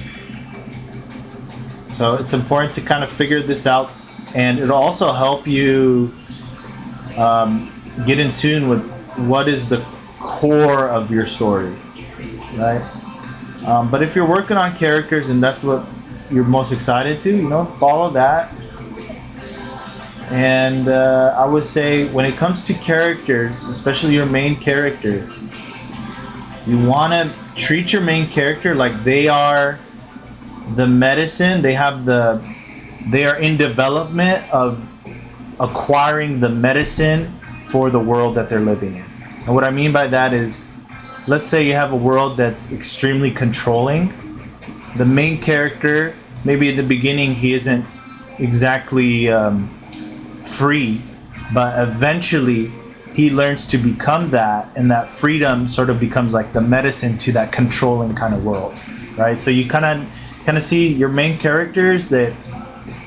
So it's important to kind of figure this out, and it'll also help you get in tune with what is the core of your story, right? But if you're working on characters and that's what you're most excited to, follow that. And I would say when it comes to characters, especially your main characters, you want to treat your main character like they are the medicine. They are in development of acquiring the medicine for the world that they're living in. And what I mean by that is, let's say you have a world that's extremely controlling. The main character, maybe at the beginning he isn't exactly free, but eventually he learns to become that, and that freedom sort of becomes like the medicine to that controlling kind of world, right? So you kind of see your main characters that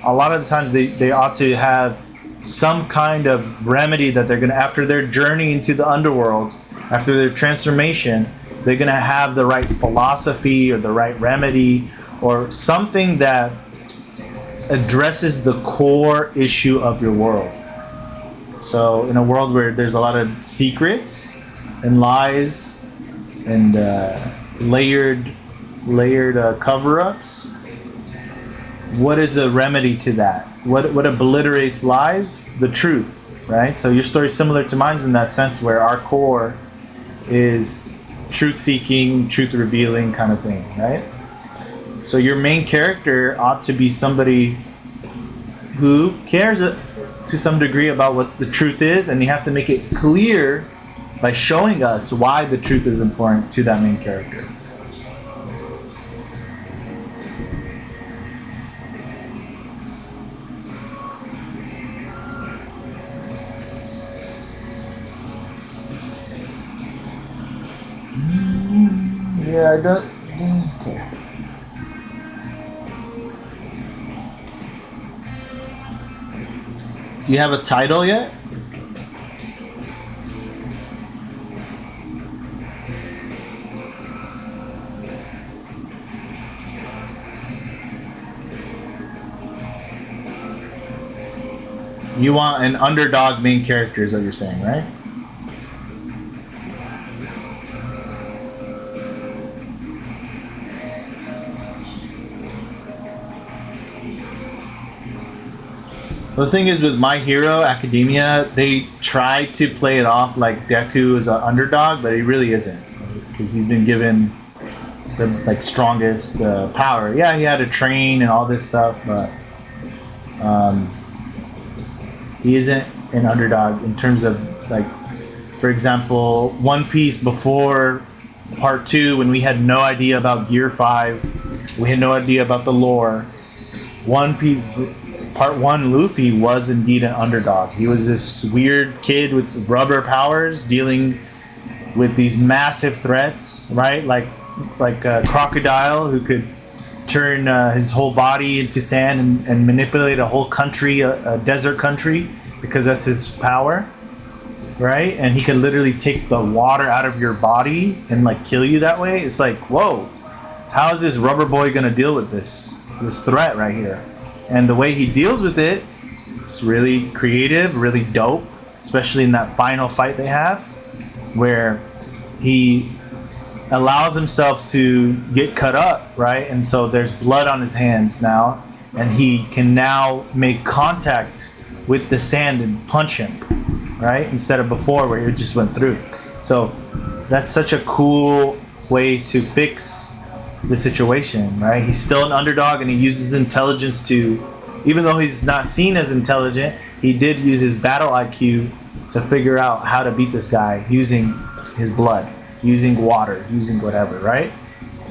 a lot of the times they ought to have some kind of remedy that they're gonna, after their journey into the underworld, after their transformation, they're gonna have the right philosophy or the right remedy or something that addresses the core issue of your world. So in a world where there's a lot of secrets and lies and layered cover-ups, what is a remedy to that? What obliterates lies? The truth, right? So your story is similar to mine's in that sense, where our core is truth-seeking, truth-revealing kind of thing, right? So your main character ought to be somebody who cares to some degree about what the truth is, and you have to make it clear by showing us why the truth is important to that main character. Yeah, I don't. Okay. Do you have a title yet? You want an underdog main character is what you're saying, right? The thing is with My Hero Academia, they try to play it off like Deku is an underdog, but he really isn't, because he's been given the like strongest power. Yeah, he had to train and all this stuff, but he isn't an underdog in terms of like, for example, One Piece before Part 2, when we had no idea about Gear 5, we had no idea about the lore. One Piece Part 1 Luffy was indeed an underdog. He was this weird kid with rubber powers dealing with these massive threats, right? Like a crocodile who could turn his whole body into sand and manipulate a whole country, a desert country, because that's his power, right? And he can literally take the water out of your body and like kill you that way. It's like, whoa, how is this rubber boy gonna deal with this threat right here? And the way he deals with it is really creative, really dope, especially in that final fight they have, where he allows himself to get cut up, right? And so there's blood on his hands now, and he can now make contact with the sand and punch him, right? Instead of before where it just went through. So that's such a cool way to fix the situation, right? He's still an underdog, and he uses intelligence to, even though he's not seen as intelligent, he did use his battle IQ to figure out how to beat this guy using his blood, using water, using whatever, right?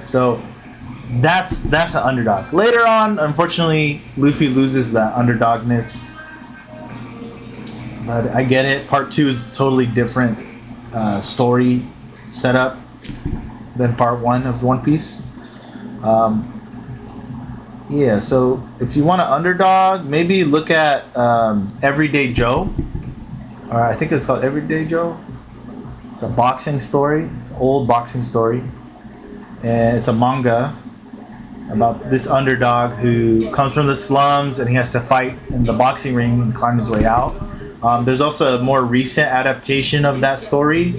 So that's an underdog. Later on, unfortunately, Luffy loses that underdogness, but I get it. Part 2 is totally different story setup than Part 1 of One Piece. Yeah, so if you want an underdog, maybe look at Everyday Joe. Or I think it's called Everyday Joe. It's a boxing story. It's an old boxing story. And it's a manga about this underdog who comes from the slums and he has to fight in the boxing ring and climb his way out. There's also a more recent adaptation of that story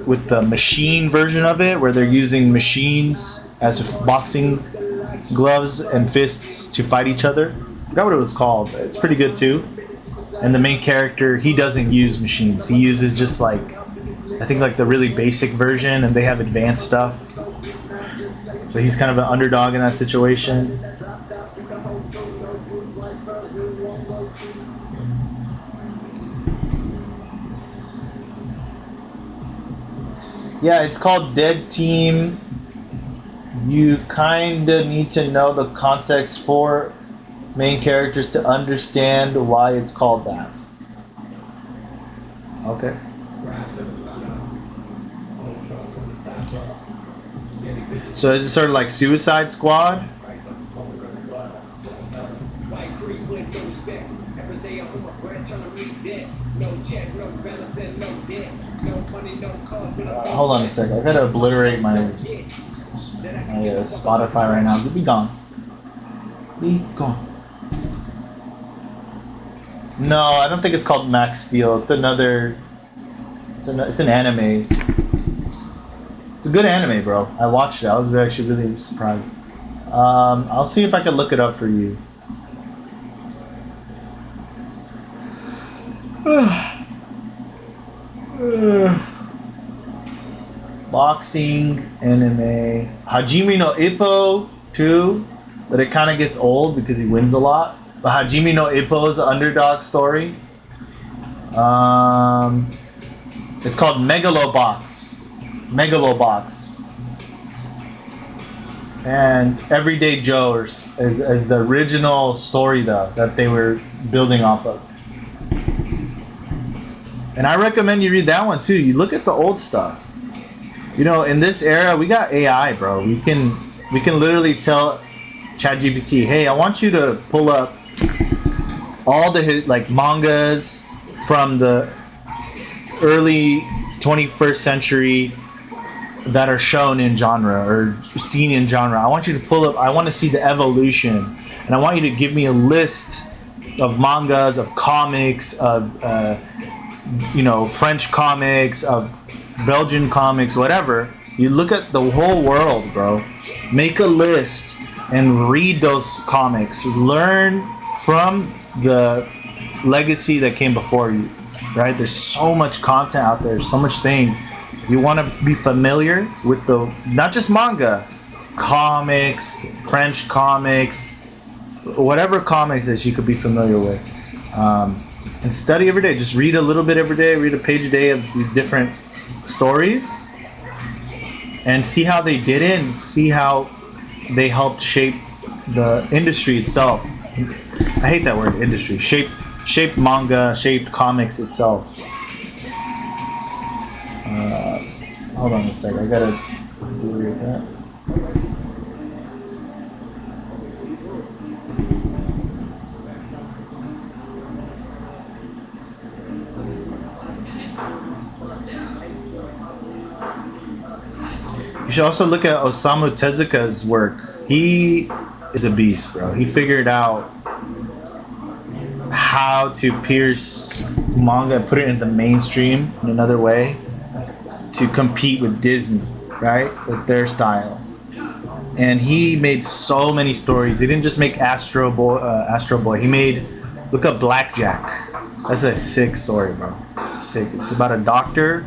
with the machine version of it, where they're using machines as boxing gloves and fists to fight each other. I forgot what it was called. It's pretty good too. And the main character, he doesn't use machines. He uses just like, I think like the really basic version, and they have advanced stuff. So he's kind of an underdog in that situation. Yeah, it's called Dead Team. You kind of need to know the context for main characters to understand why it's called that. Okay. So is it sort of like Suicide Squad? Hold on a second. I gotta obliterate my Spotify right now. Be gone. Be gone. No, I don't think it's called Max Steel. It's another. It's an anime. It's a good anime, bro. I watched it. I was actually really surprised. I'll see if I can look it up for you. Boxing anime. Hajime no Ippo too, but it kind of gets old because he wins a lot. But Hajime no Ippo is an underdog story. It's called Megalobox. And Everyday Joe is the original story though that they were building off of. And I recommend you read that one too. You look at the old stuff. You know, in this era, we got AI, bro. We can literally tell ChatGPT, hey, I want you to pull up all the like mangas from the early 21st century that are shown in genre or seen in genre. I want you to pull up. I want to see the evolution, and I want you to give me a list of mangas, of comics, of French comics, of Belgian comics, whatever. You look at the whole world, bro. Make a list and read those comics. Learn from the legacy that came before you, right? There's so much content out there, so much things. You want to be familiar with not just manga, comics, French comics, whatever comics that you could be familiar with. And study every day. Just read a little bit every day, read a page a day of these different stories, and see how they did it, and see how they helped shape the industry itself. I hate that word, industry. Shaped manga, shaped comics itself. Hold on a sec, I gotta read that. You should also look at Osamu Tezuka's work. He is a beast, bro. He figured out how to pierce manga and put it in the mainstream in another way to compete with Disney, right? With their style. And he made so many stories. He didn't just make Astro Boy. He made, look up Blackjack. That's a sick story, bro. Sick. It's about a doctor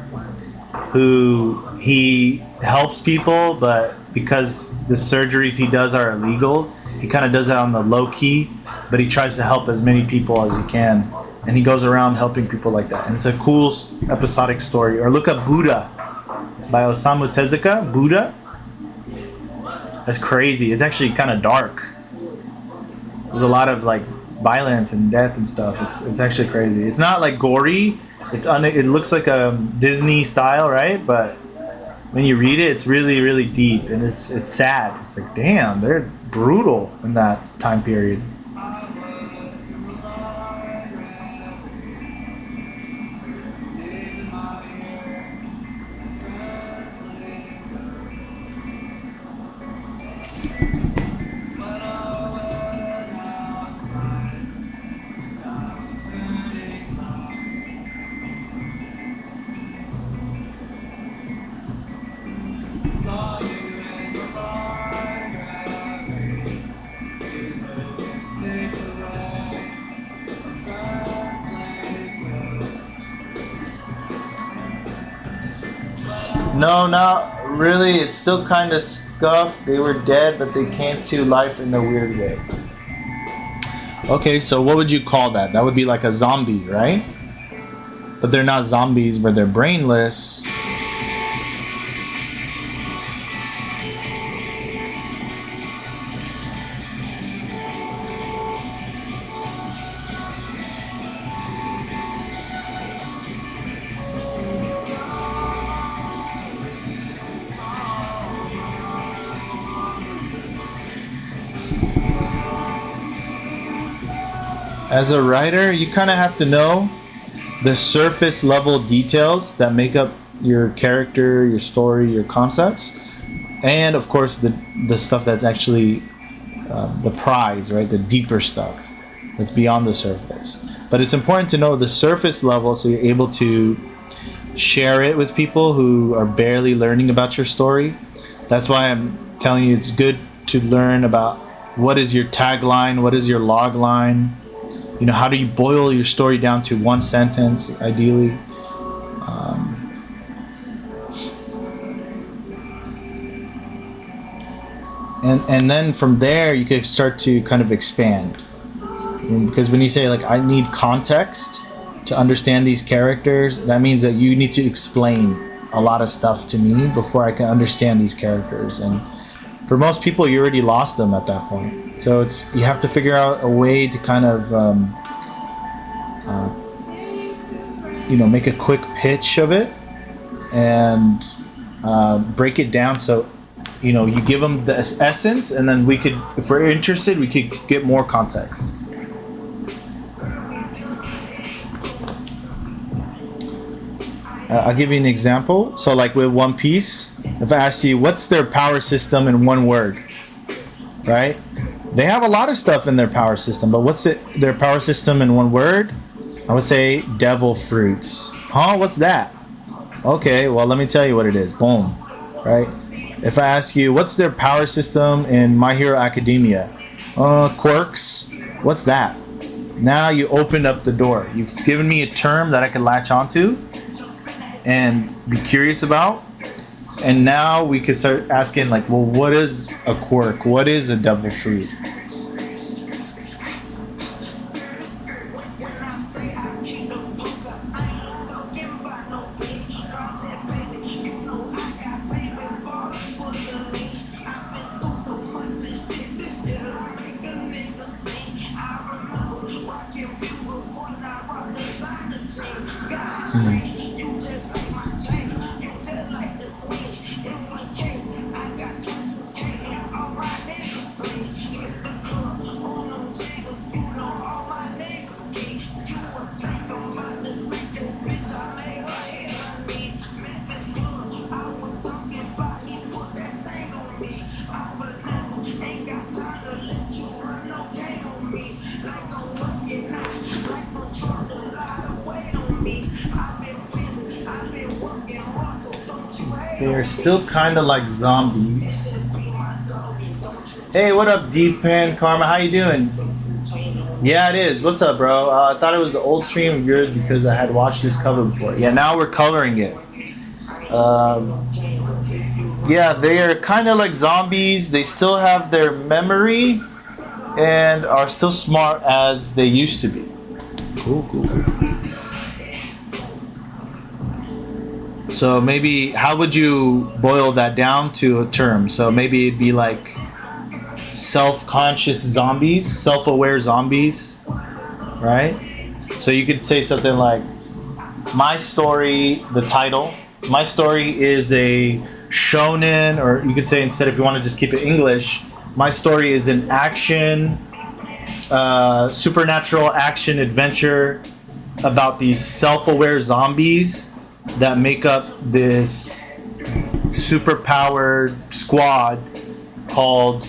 who he helps people, but because the surgeries he does are illegal, he kind of does that on the low key, but he tries to help as many people as he can. And he goes around helping people like that. And it's a cool episodic story. Or look up Buddha by Osamu Tezuka. Buddha. That's crazy. It's actually kind of dark. There's a lot of like violence and death and stuff. It's actually crazy. It's not like gory. It looks like a Disney style, right? But when you read it, it's really, really deep, and it's sad. It's like, damn, they're brutal in that time period. No, not really. It's still kind of scuffed. They were dead, but they came to life in a weird way. Okay, so what would you call that? That would be like a zombie, right? But they're not zombies, but they're brainless. As a writer, you kind of have to know the surface level details that make up your character, your story, your concepts, and of course the stuff that's actually the prize, right? The deeper stuff that's beyond the surface. But it's important to know the surface level so you're able to share it with people who are barely learning about your story. That's why I'm telling you it's good to learn about what is your tagline, what is your log line. You know, how do you boil your story down to one sentence, ideally? And then from there, you can start to kind of expand. Because when you say, like, I need context to understand these characters, that means that you need to explain a lot of stuff to me before I can understand these characters. And for most people, you already lost them at that point. So you have to figure out a way to kind of, make a quick pitch of it and break it down. So, you give them the essence, and then we could, if we're interested, we could get more context. I'll give you an example. So, like with One Piece, if I asked you, what's their power system in one word, right? They have a lot of stuff in their power system, but what's their power system in one word? I would say devil fruits. Huh? What's that? Okay, well, let me tell you what it is. Boom. Right? If I ask you, what's their power system in My Hero Academia? Quirks. What's that? Now you opened up the door. You've given me a term that I can latch onto and be curious about. And now we could start asking, like, well, what is a quirk? What is a devil fruit? They're still kind of like zombies. Hey, what up, Deep Pan Karma? How you doing? Yeah, it is. What's up, bro? I thought it was the old stream of yours because I had watched this cover before. Yeah, now we're coloring it. Yeah, they are kind of like zombies. They still have their memory and are still smart as they used to be. Cool. So maybe, how would you boil that down to a term? So maybe it'd be like self-conscious zombies, self-aware zombies, right? So you could say something like, my story, the title, my story is a shonen, or you could say, instead, if you want to just keep it English, my story is an action, supernatural action adventure about these self-aware zombies that make up this super-powered squad called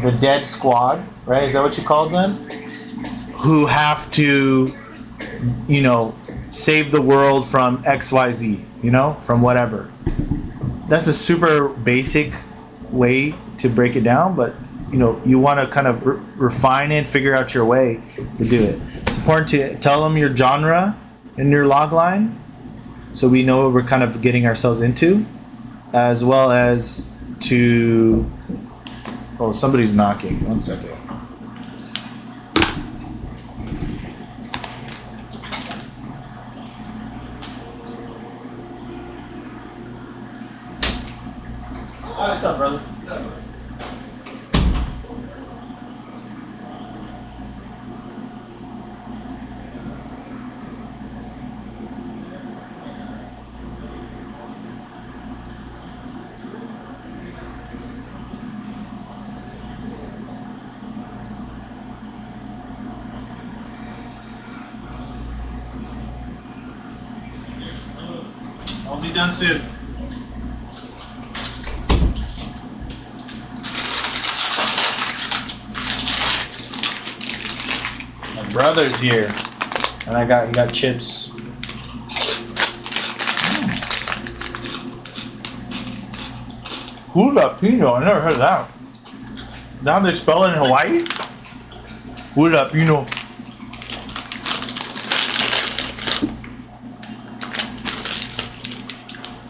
the Dead Squad, right? Is that what you called them? Who have to, you know, save the world from XYZ, you know, from whatever. That's a super basic way to break it down, but you know, you want to kind of refine it, figure out your way to do it. It's important to tell them your genre in your logline, so we know what we're kind of getting ourselves into, as well as to... Oh, somebody's knocking. 1 second. Hi, what's up, brother? I'll be done soon. My brother's here, and he got chips. Jalapeno, I never heard of that. Now they spell it in Hawaii? Jalapeno.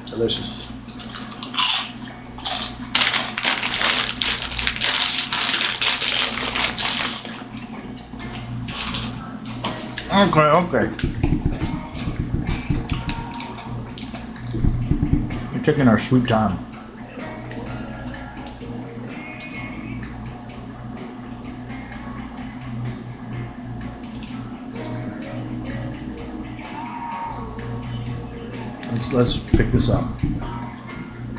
Delicious. Okay. We're taking our sweet time. Let's pick this up.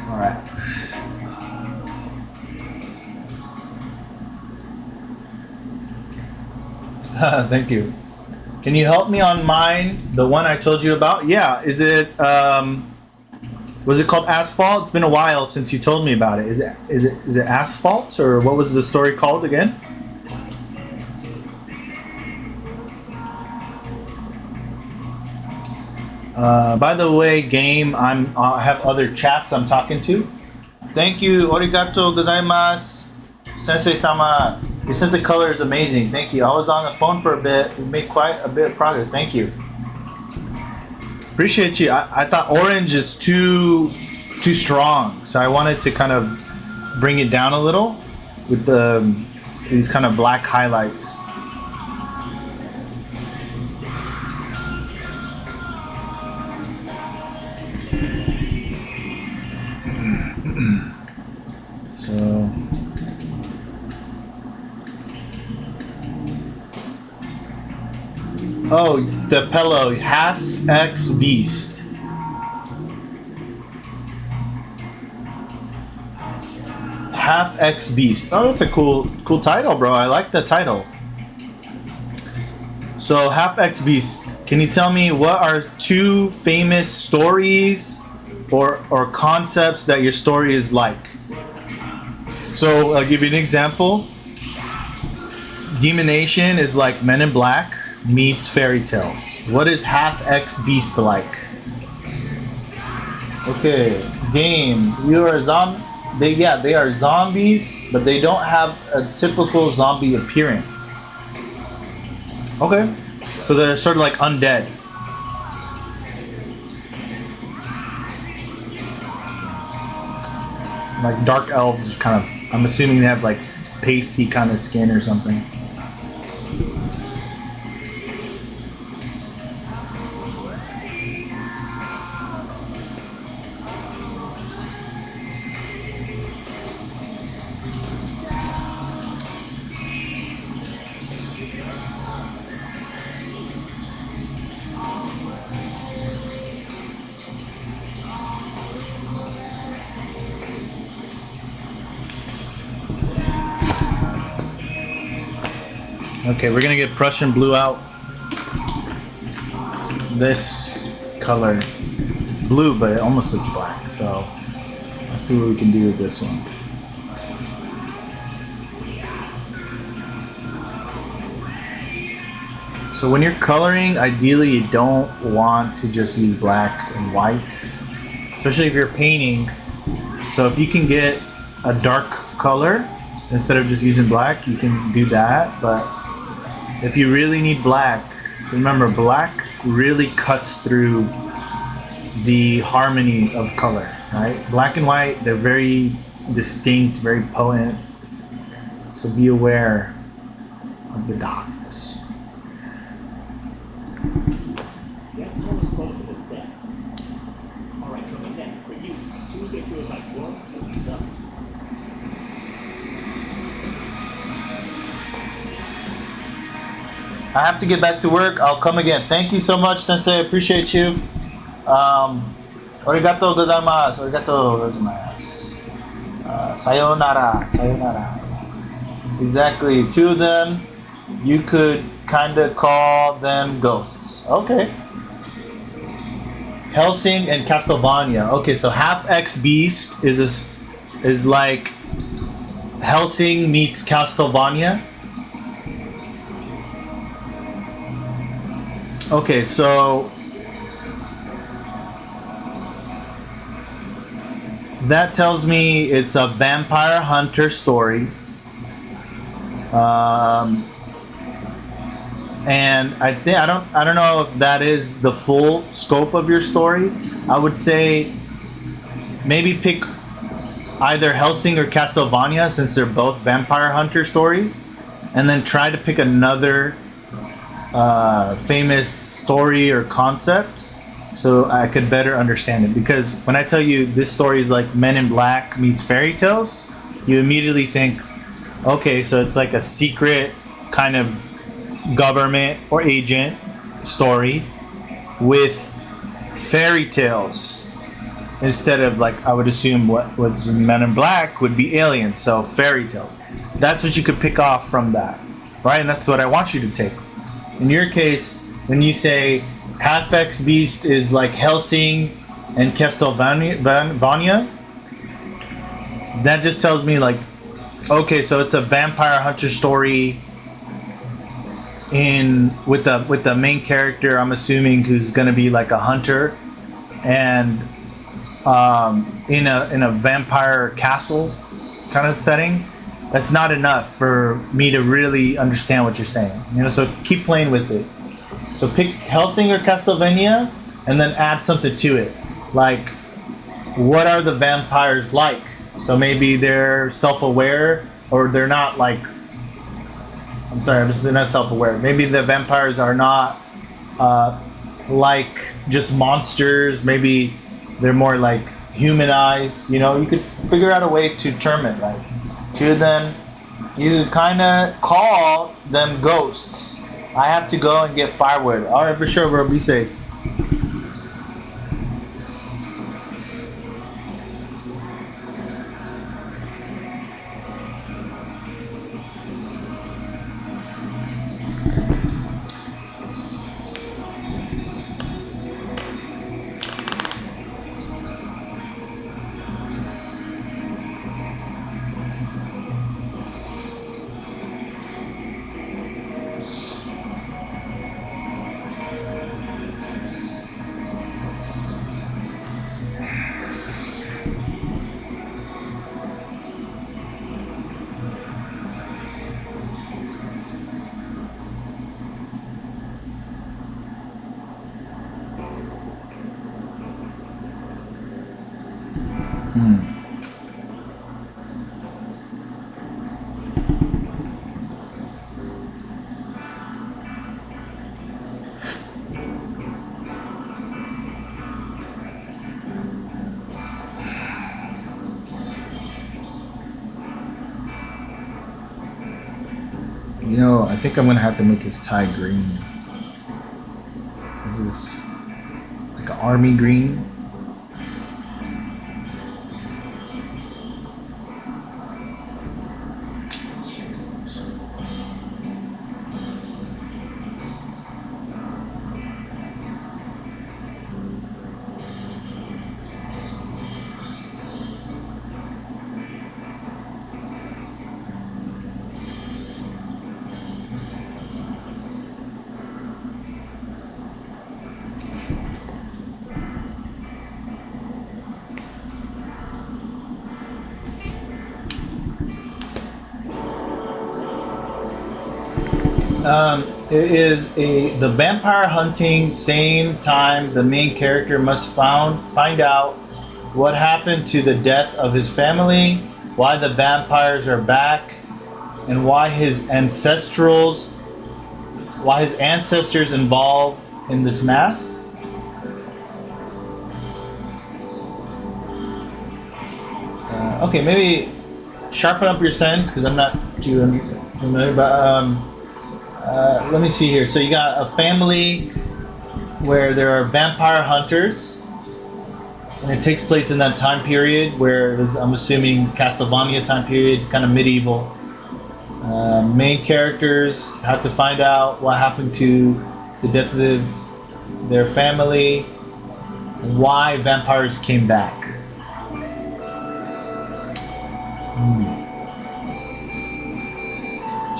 All right. Thank you. Can you help me on mine? The one I told you about? Yeah. Is it was it called Asphalt? It's been a while since you told me about it. Is it Asphalt, or what was the story called again? By the way, game, I have other chats I'm talking to. Thank you. Arigato gozaimasu. Sensei-sama. Your sense of color is amazing. Thank you. I was on the phone for a bit. We made quite a bit of progress. Thank you. Appreciate you. I thought orange is too strong, so I wanted to kind of bring it down a little with these kind of black highlights. So oh, the pillow, half X Beast. Half X Beast. Oh, that's a cool title, bro. I like the title. So, Half X Beast. Can you tell me what are 2 famous stories or concepts that your story is like? So, I'll give you an example. Demonation is like Men in Black meets fairy tales. What is Half X Beast like? Okay, game. You are they are zombies, but they don't have a typical zombie appearance. Okay, so they're sort of like undead. Like dark elves, kind of. I'm assuming they have like pasty kind of skin or something. Okay, we're gonna get Prussian blue out. This color, it's blue, but it almost looks black. So let's see what we can do with this one. So when you're coloring, ideally you don't want to just use black and white, especially if you're painting. So if you can get a dark color instead of just using black, you can do that. But if you really need black, remember black really cuts through the harmony of color, right? Black and white, they're very distinct, very potent. So be aware of the darkness. Deftones close to the set. All right, coming next for you. Tuesday feels like work. He's up. I have to get back to work. I'll come again. Thank you so much, Sensei. Appreciate you. Arigato gozaimasu. Arigato gozaimasu. Sayonara. Sayonara. Exactly. 2 of them, you could kind of call them ghosts. Okay. Helsing and Castlevania. Okay, so Half X Beast is like Helsing meets Castlevania. Okay, so that tells me it's a vampire hunter story. And I don't know if that is the full scope of your story. I would say maybe pick either Helsing or Castlevania, since they're both vampire hunter stories, and then try to pick another famous story or concept so I could better understand it. Because when I tell you this story is like Men in Black meets fairy tales, you immediately think, okay, so it's like a secret kind of government or agent story with fairy tales instead of, like, I would assume what's Men in Black would be aliens, so fairy tales. That's what you could pick off from that, right? And that's what I want you to take. In your case, when you say Half X Beast is like Helsing and Castlevania, that just tells me, like, okay, so it's a vampire hunter story in with the main character, I'm assuming, who's gonna be like a hunter, and in a vampire castle kind of setting, that's not enough for me to really understand what you're saying. You know, so keep playing with it. So pick Helsing or Castlevania, and then add something to it, like what are the vampires like? So maybe they're self-aware, or they're not like. I'm sorry, they're not self-aware. Maybe the vampires are not like just monsters. Maybe they're more like humanized. You know, you could figure out a way to term it, right? To then, you kind of call them ghosts. I have to go and get firewood. All right, for sure, bro. Be safe. You know, I think I'm gonna have to make his tie green. This like an army green. Let's see. It is the vampire hunting. Same time, the main character must find out what happened to the death of his family, why the vampires are back, and why his ancestors involved in this mass. Okay, maybe sharpen up your sense, because I'm not too familiar, but let me see here. So you got a family where there are vampire hunters, and it takes place in that time period where it was, I'm assuming, Castlevania time period, kind of medieval. Main characters have to find out what happened to the death of their family, why vampires came back.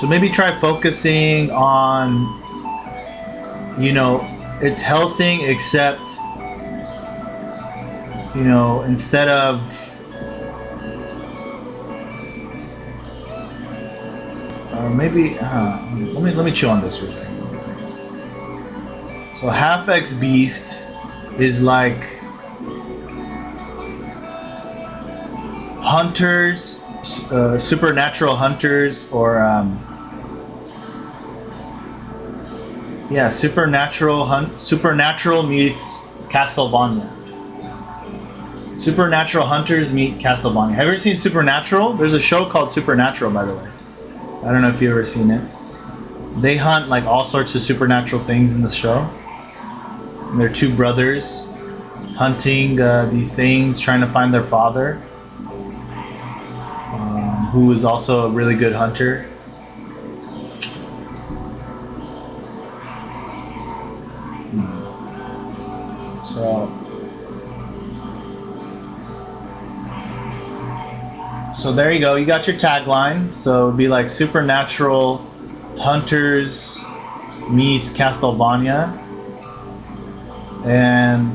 So maybe try focusing on, you know, it's Helsing, except, you know, instead of, maybe, let me chew on this for a second. So half X Beast is like hunters, supernatural hunters, or supernatural meets Castlevania. Supernatural hunters meet Castlevania. Have you ever seen Supernatural? There's a show called Supernatural, by the way. I don't know if you've ever seen it. They hunt like all sorts of supernatural things in the show. And they're two brothers hunting these things, trying to find their father, who is also a really good hunter. So there you go. You got your tagline. So it'd be like supernatural hunters meets Castlevania, and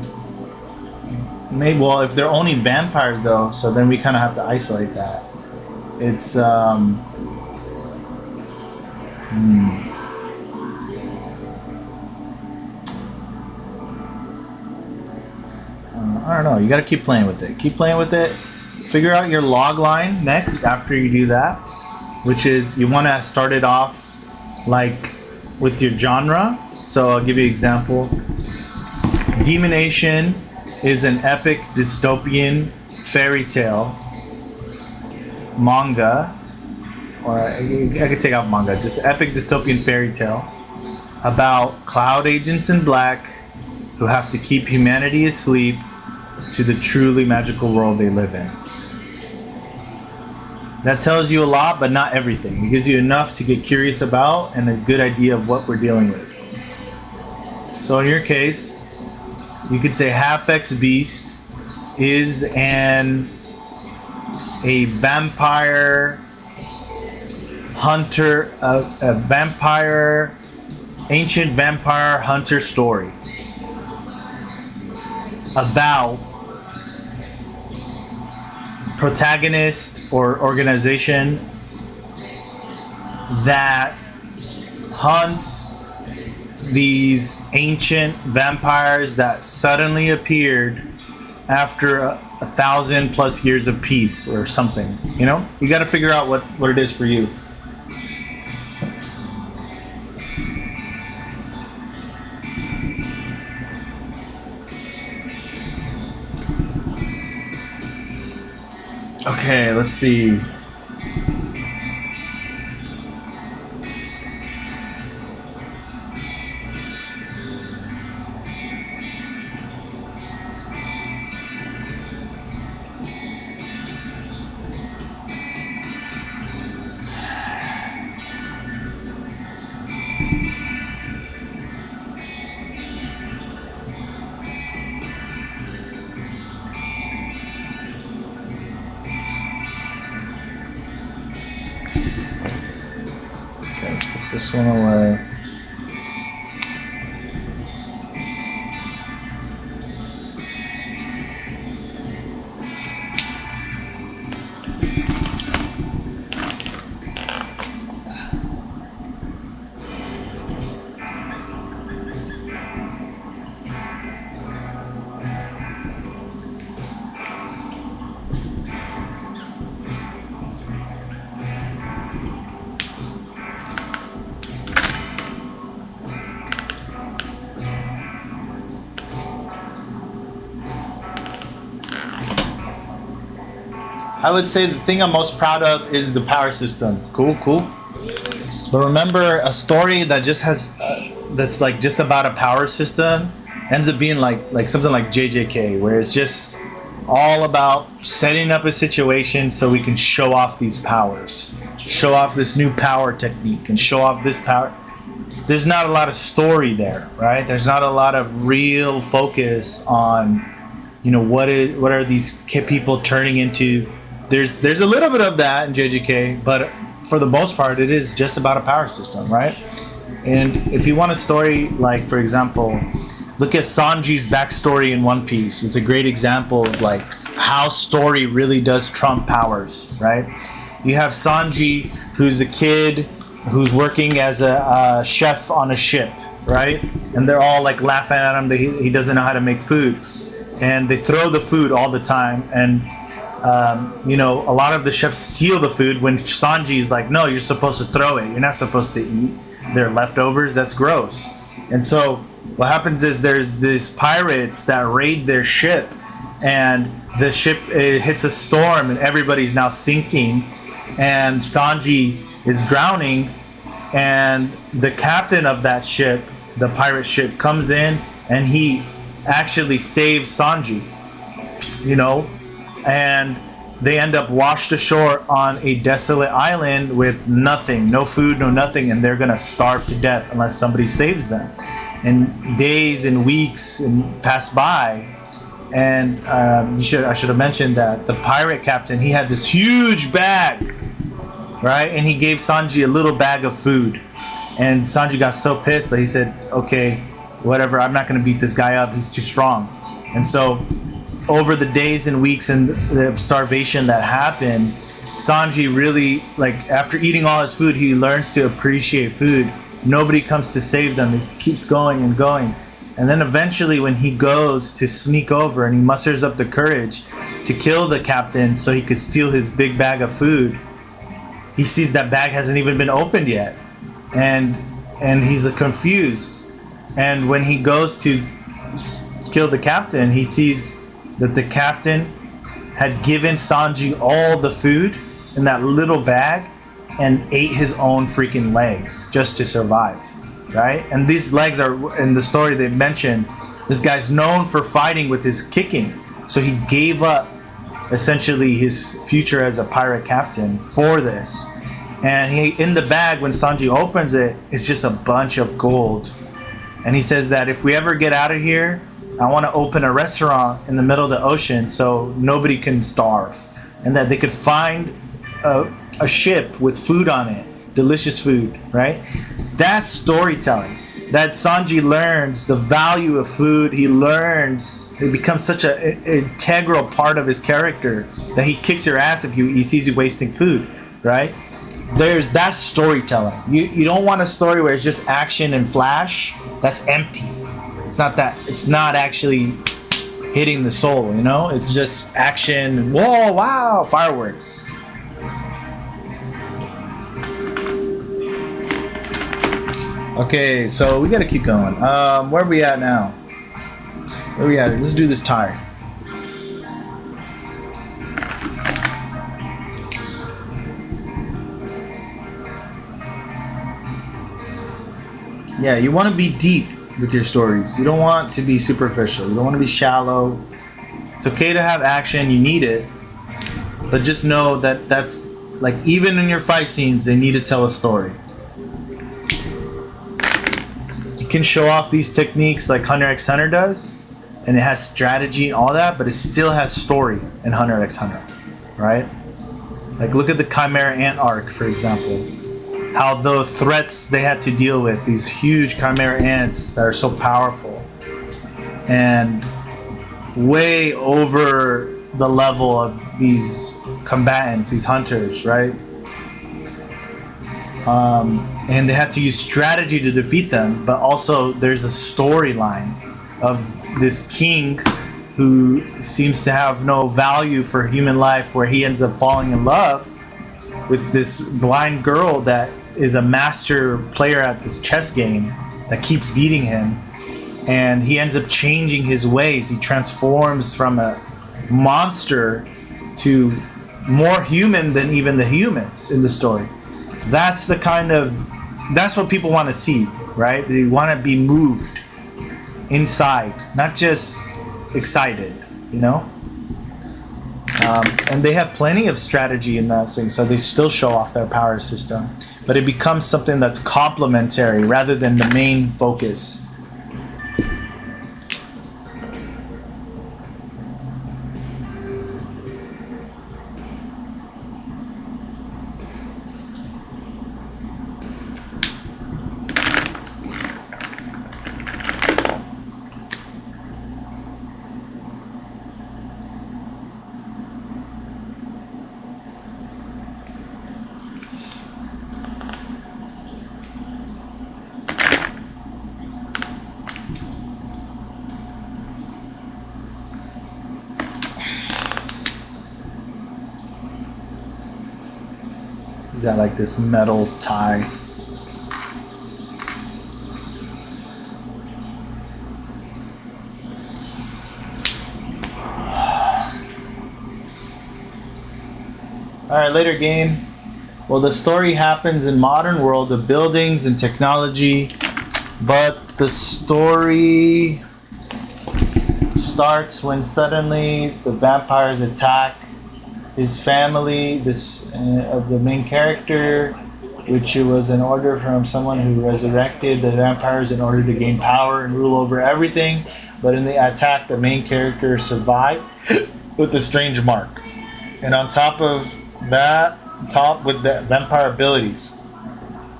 maybe, well, if they're only vampires though, so then we kind of have to isolate that. It's I don't know. You got to keep playing with it. Keep playing with it. Figure out your log line next after you do that, which is you want to start it off like with your genre. So I'll give you an example. Demonation is an epic dystopian fairy tale manga, or I could take out manga, just epic dystopian fairy tale about cloud agents in black who have to keep humanity asleep to the truly magical world they live in. That tells you a lot, but not everything. It gives you enough to get curious about and a good idea of what we're dealing with. So in your case, you could say Half-X Beast is a vampire hunter, ancient vampire hunter story about protagonist or organization that hunts these ancient vampires that suddenly appeared after a 1,000+ years of peace or something. You know, you got to figure out what it is for you. Okay, let's see. Let's put this one away. I would say the thing I'm most proud of is the power system. Cool. But remember, a story that just has that's like just about a power system ends up being like something like JJK, where it's just all about setting up a situation so we can show off these powers, show off this new power technique, and show off this power. There's not a lot of story there, right? There's not a lot of real focus on, you know, what are these people turning into. There's a little bit of that in JJK, but for the most part, it is just about a power system, right? And if you want a story, like, for example, look at Sanji's backstory in One Piece. It's a great example of like how story really does trump powers, right? You have Sanji, who's a kid who's working as a chef on a ship, right? And they're all like laughing at him that he doesn't know how to make food. And they throw the food all the time. And you know, a lot of the chefs steal the food when Sanji's like, no, you're supposed to throw it. You're not supposed to eat their leftovers. That's gross. And so what happens is there's these pirates that raid their ship, and the ship hits a storm and everybody's now sinking, and Sanji is drowning, and the captain of that ship, the pirate ship, comes in and he actually saves Sanji, you know, and they end up washed ashore on a desolate island with nothing, no food, no nothing, and they're gonna starve to death unless somebody saves them. And days and weeks pass by, and I should have mentioned that the pirate captain, he had this huge bag, right? And he gave Sanji a little bag of food, And Sanji got so pissed, but he said, okay, whatever, I'm not going to beat this guy up, he's too strong. And so over the days and weeks and the starvation that happened, Sanji really, like, after eating all his food, he learns to appreciate food. Nobody comes to save them. He keeps going and going. And then eventually when he goes to sneak over and he musters up the courage to kill the captain so he could steal his big bag of food, he sees that bag hasn't even been opened yet. And he's confused. And when he goes to kill the captain, he sees that the captain had given Sanji all the food in that little bag and ate his own freaking legs just to survive, right? And these legs are, in the story they mentioned, this guy's known for fighting with his kicking. So he gave up essentially his future as a pirate captain for this. And he, in the bag, when Sanji opens it, it's just a bunch of gold. And he says that if we ever get out of here, I want to open a restaurant in the middle of the ocean so nobody can starve. And that they could find a ship with food on it, delicious food, right? That's storytelling. That Sanji learns the value of food. He learns, it becomes such an integral part of his character that he kicks your ass if he sees you wasting food, right? That's storytelling. You don't want a story where it's just action and flash. That's empty. It's not that. It's not actually hitting the soul, you know? It's just action. Whoa, wow, fireworks. Okay, so we gotta keep going. Where are we at now? Where are we at? Let's do this tie. Yeah, you want to be deep with your stories. You don't want to be superficial. You don't want to be shallow. It's okay to have action. You need it. But just know that that's, like, even in your fight scenes, they need to tell a story. You can show off these techniques like Hunter x Hunter does, and it has strategy and all that, but it still has story in Hunter x Hunter, right? Like, look at the Chimera Ant arc, for example. How the threats they had to deal with, these huge Chimera Ants that are so powerful and way over the level of these combatants, these hunters, right? And they had to use strategy to defeat them, but also there's a storyline of this king who seems to have no value for human life, where he ends up falling in love with this blind girl that is a master player at this chess game that keeps beating him, and he ends up changing his ways. He transforms from a monster to more human than even the humans in the story. That's what people want to see, right? They want to be moved inside, not just excited, you know? And they have plenty of strategy in that thing, so they still show off their power system. But it becomes something that's complementary rather than the main focus. He's got like this metal tie. Alright, later game. Well, the story happens in modern world of buildings and technology, but the story starts when suddenly the vampires attack his family, of the main character, which was an order from someone who resurrected the vampires in order to gain power and rule over everything. But in the attack, the main character survived with the strange mark. And on top of that, with the vampire abilities.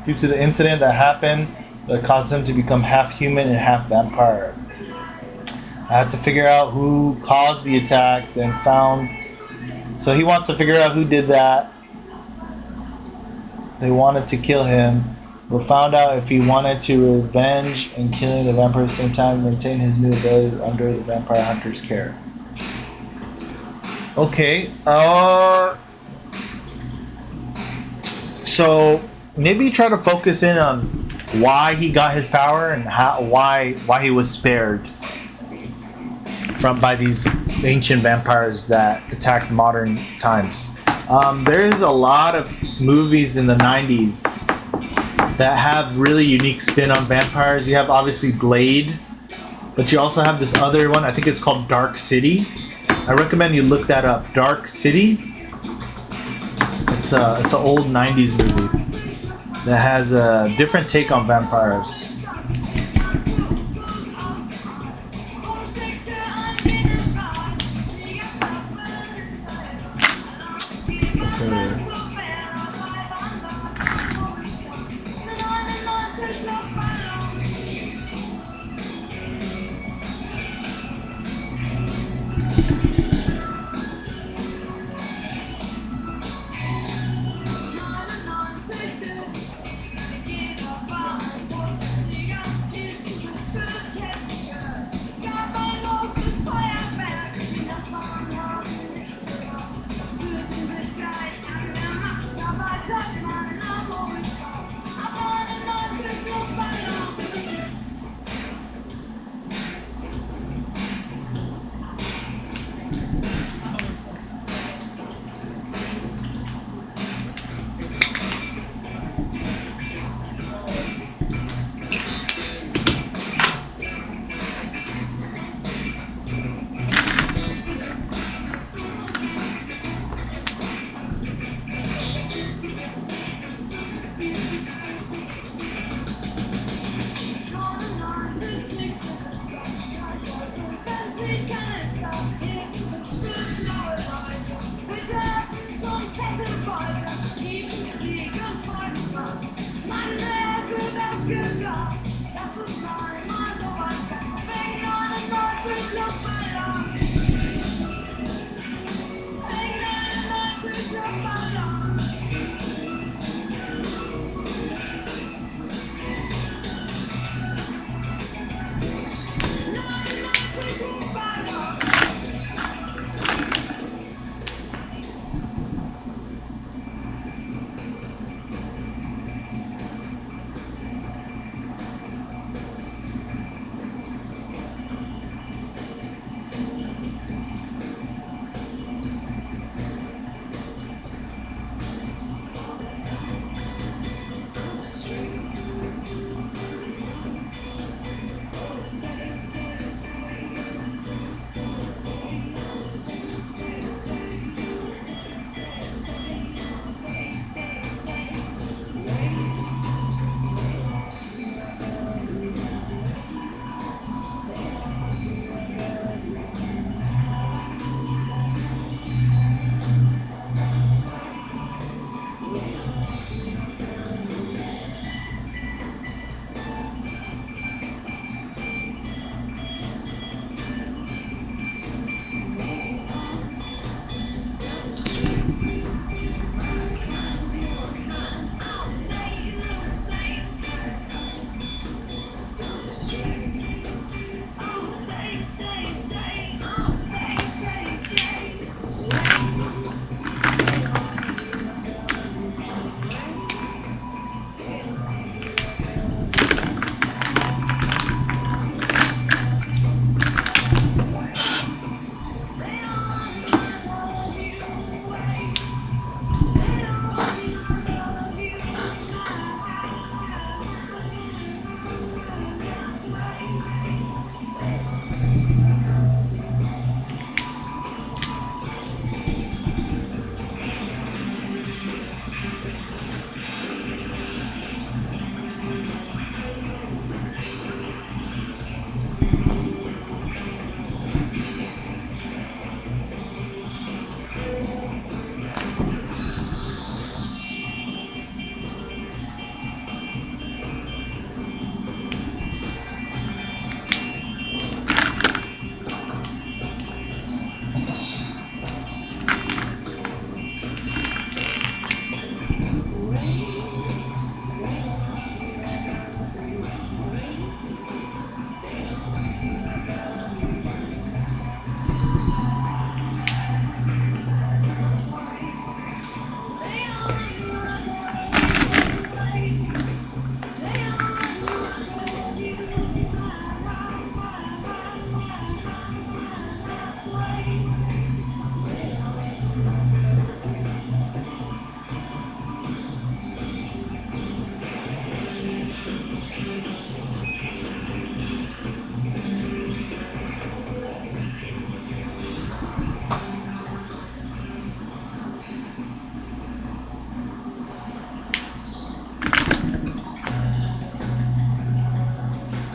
due to the incident that happened that caused him to become half human and half vampire. I had to figure out who caused the attack, then found. So he wants to figure out who did that. They wanted to kill him, but found out if he wanted to revenge and killing the vampire at the same time, maintain his new ability under the vampire hunter's care. Okay. So maybe try to focus in on why he got his power and why he was spared by these ancient vampires that attacked modern times. There is a lot of movies in the 90s that have really unique spin on vampires. You have obviously Blade, but you also have this other one. I think it's called Dark City. I recommend you look that up. Dark City. It's an old 90s movie that has a different take on vampires.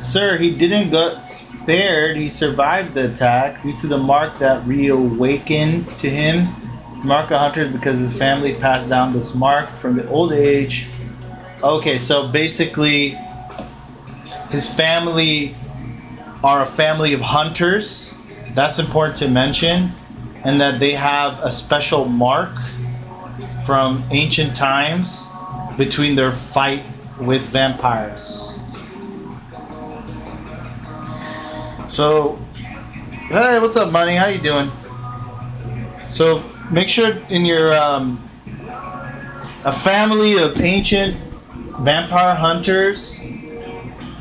Sir, he didn't get spared. He survived the attack due to the mark that reawakened to him. Mark of hunters because his family passed down this mark from the old age. Okay, so basically his family are a family of hunters. That's important to mention. And that they have a special mark from ancient times between their fight with vampires. So, hey, what's up, Money? How you doing? So, make sure in your a family of ancient vampire hunters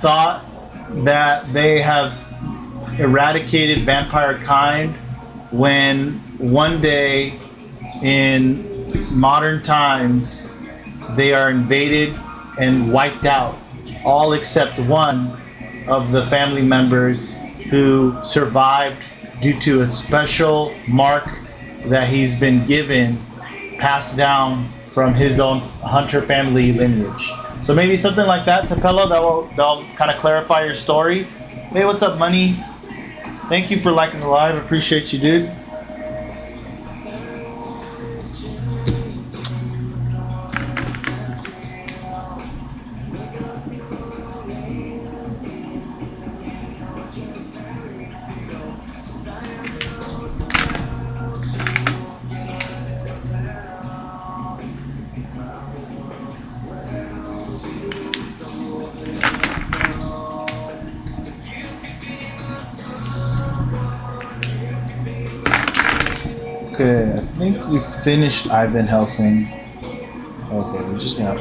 thought that they have eradicated vampire kind when one day in modern times they are invaded and wiped out, all except one of the family members who survived due to a special mark that he's been given, passed down from his own hunter family lineage. So maybe something like that, Tapello, that'll kind of clarify your story. Hey, what's up, Money? Thank you for liking the live. Appreciate you, dude. Okay, I think we finished Ivan Helsing. Okay, we're just gonna.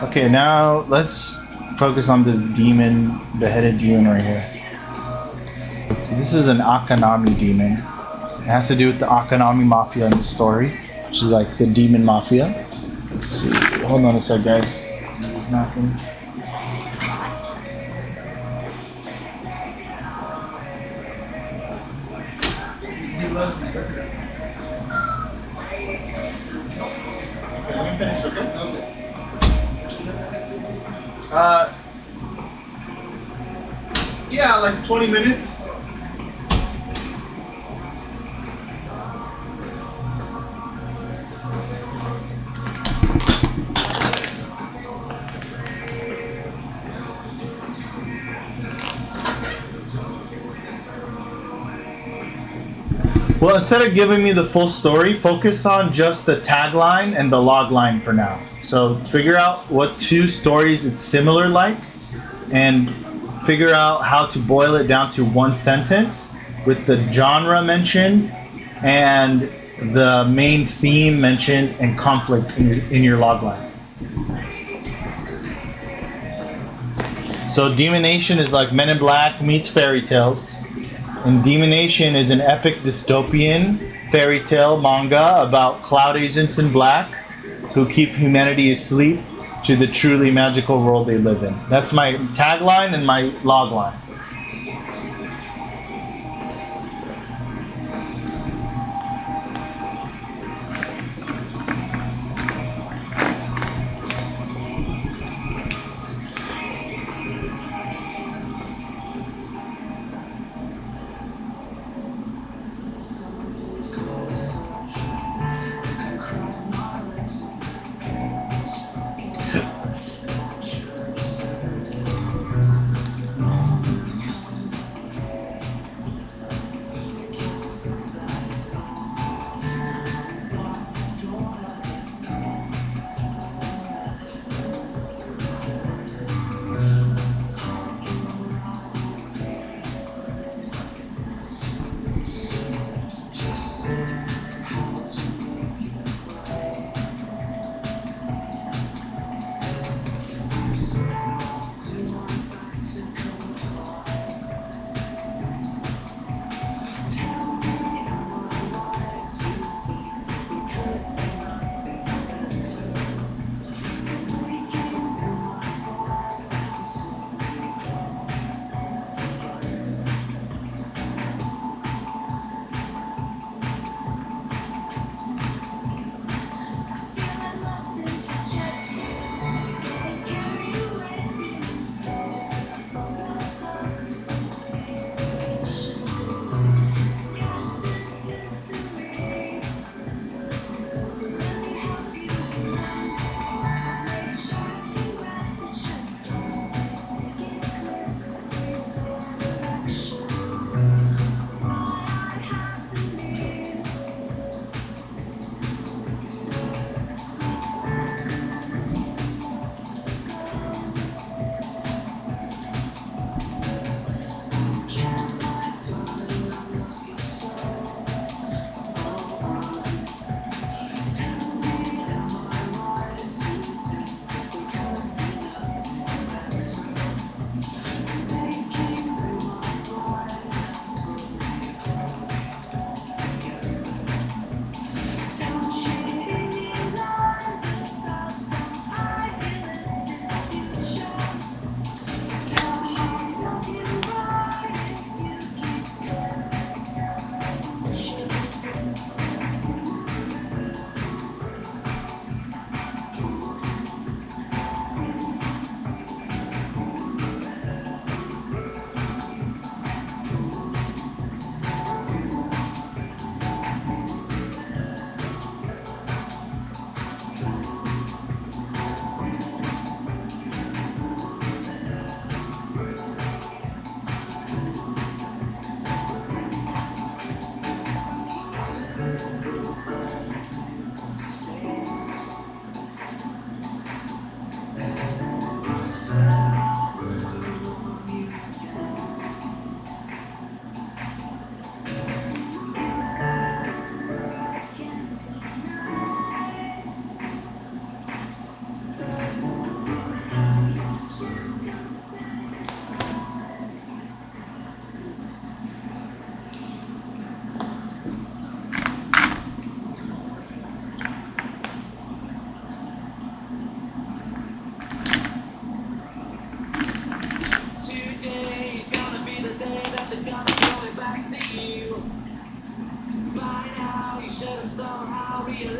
Okay, now let's focus on this demon, beheaded demon right here. So this is an Akanami demon. It has to do with the Akanami Mafia in the story, which is like the demon mafia. Let's see. Hold on a sec, guys. Somebody's knocking. Okay, let me finish, okay? Yeah, like 20 minutes. Well, instead of giving me the full story, focus on just the tagline and the log line for now. So figure out what two stories it's similar like and figure out how to boil it down to one sentence with the genre mentioned and the main theme mentioned and conflict in your log line. So Demonation is like Men in Black meets fairy tales. And Demonation is an epic dystopian fairy tale manga about cloud agents in black who keep humanity asleep to the truly magical world they live in. That's my tagline and my log line.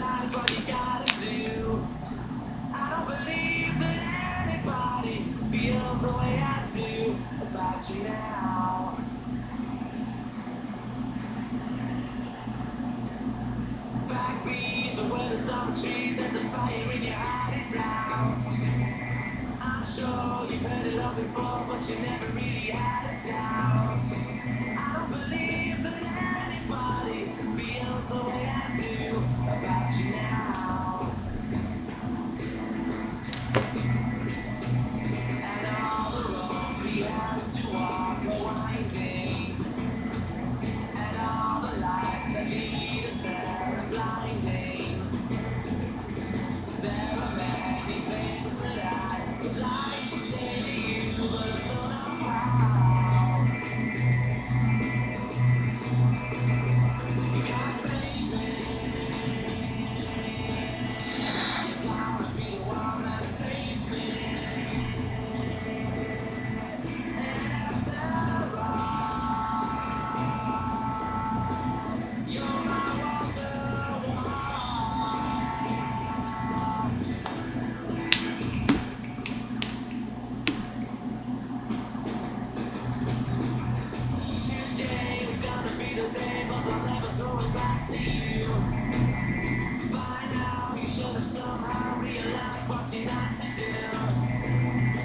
realize what you gotta do. I don't believe that anybody feels the way I do about you now. Backbeat, the word is on the street, that the fire in your heart is out. I'm sure you've heard it all before, but you never really had a doubt. I don't believe that anybody feels the way I do about you now. And all the roads we have to walk are winding, and all the lights that lead us there are blinding. There are many things that I would like to say to you, but I don't know how. Because baby, you gotta be the one that saves me. And after all, you're my wonderwall. Today was gonna be the day, but I'll never throw it back to you. By now, you should have somehow realized what you're not to do.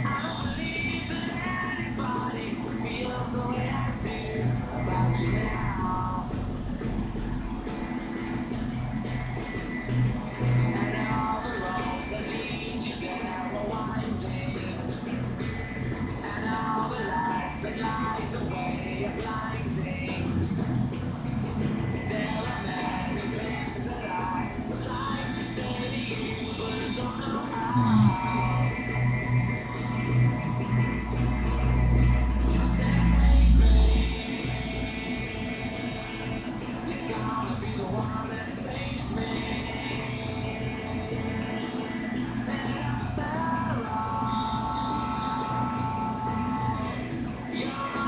I don't believe that anybody feels the way I do about you now. And all the roads that lead you there are winding, and all the lights that light the way are blinding. There are many things that I would like to say to you, but I don't know how. You're gonna be the one that saves me. And after all, you're my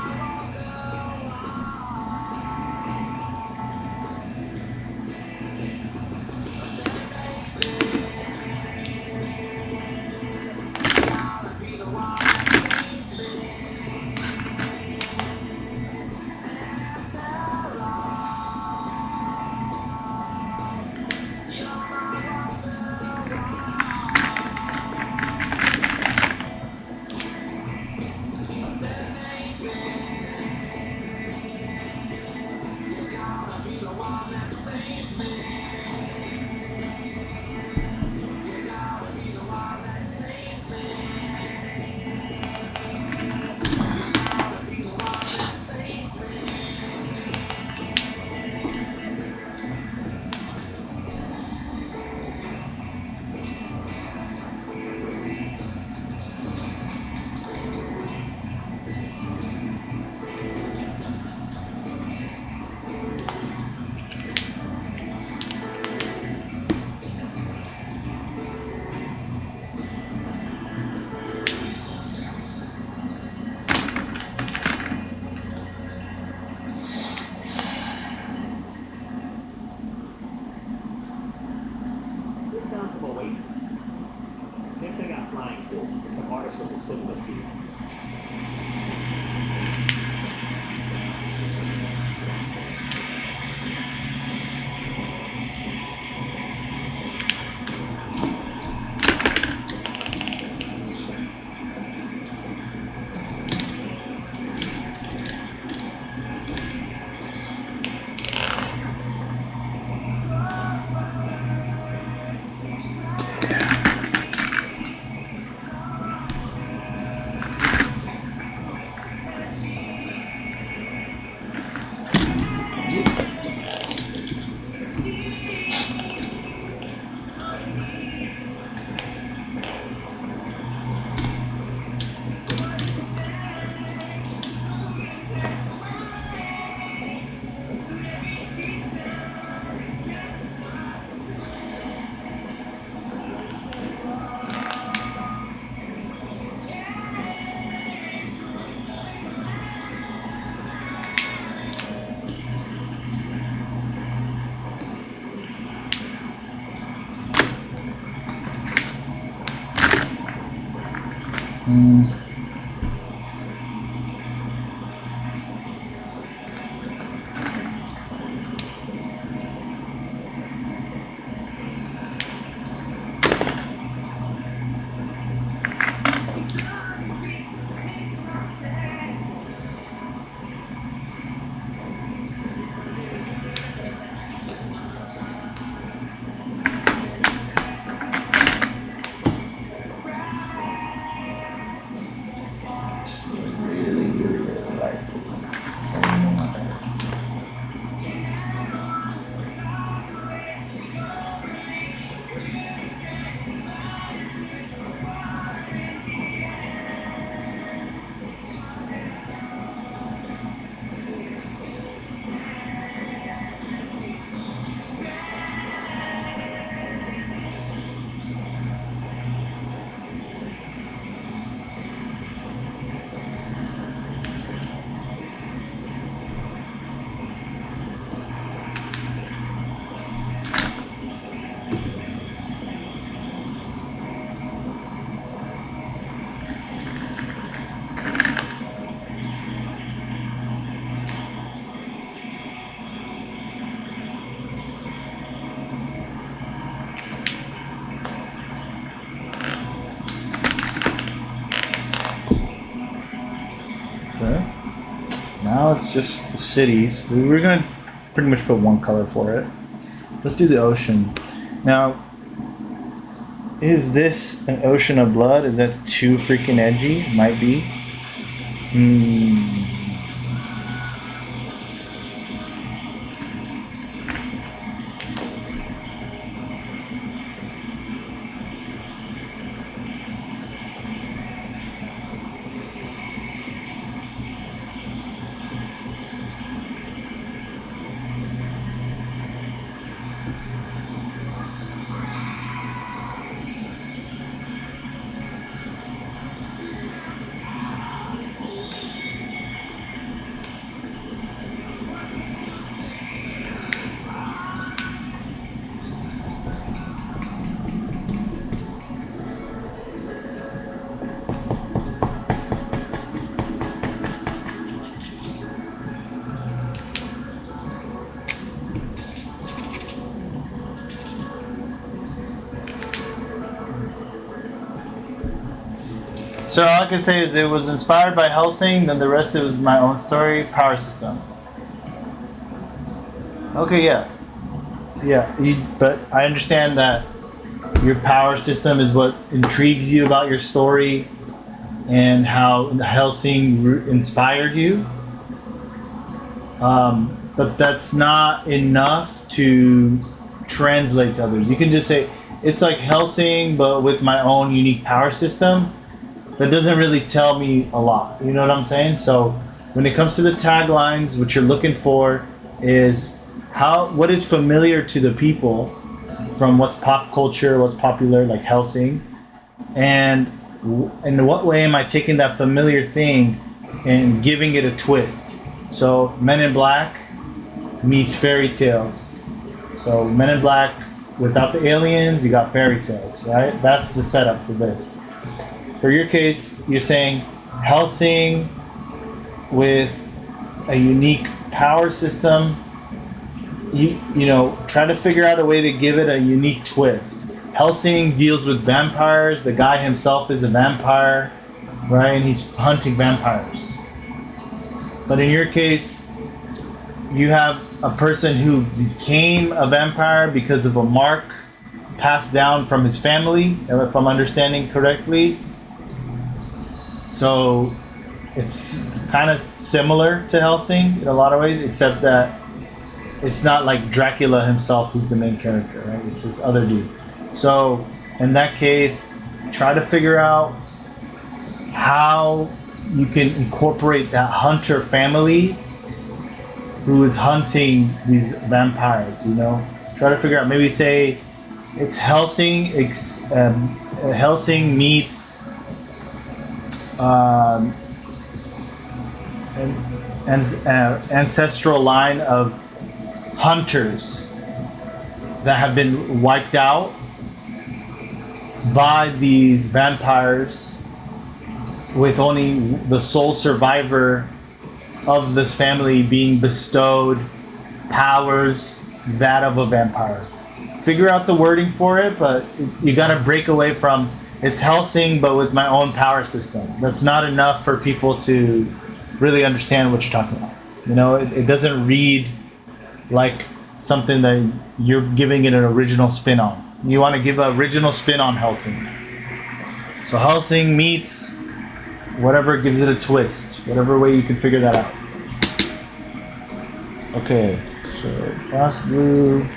Good sounds from Oasis. Next, I got Flying Fish, some artists with a similar feel. Mm. Okay. Now it's just the cities. We were gonna pretty much put one color for it. Let's do the ocean. Now, is this an ocean of blood? Is that too freaking edgy? Might be. So all I can say is it was inspired by Hellsing, then the rest of it was my own story, power system. Okay, yeah. But I understand that your power system is what intrigues you about your story and how Hellsing inspired you. But that's not enough to translate to others. You can just say, it's like Hellsing, but with my own unique power system. That doesn't really tell me a lot. You know what I'm saying? So when it comes to the taglines, what you're looking for is what is familiar to the people from what's pop culture, what's popular, like Hellsing, and in what way am I taking that familiar thing and giving it a twist? So Men in Black meets fairy tales. So Men in Black without the aliens, you got fairy tales, right? That's the setup for this. For your case, you're saying Hellsing with a unique power system. You know, try to figure out a way to give it a unique twist. Hellsing deals with vampires. The guy himself is a vampire, right? And he's hunting vampires. But in your case, you have a person who became a vampire because of a mark passed down from his family, if I'm understanding correctly. So it's kind of similar to Hellsing in a lot of ways, except that it's not like Dracula himself who's the main character, right? It's this other dude. So in that case, try to figure out how you can incorporate that hunter family who is hunting these vampires, you know? Try to figure out, maybe say it's Hellsing, Hellsing meets an ancestral line of hunters that have been wiped out by these vampires, with only the sole survivor of this family being bestowed powers that of a vampire. Figure out the wording for it, but you gotta break away from it's Hellsing but with my own power system. That's not enough for people to really understand what you're talking about. You know, it doesn't read like something that you're giving it an original spin on. You want to give an original spin on Hellsing. So Hellsing meets whatever gives it a twist, whatever way you can figure that out. Okay, so glass blue.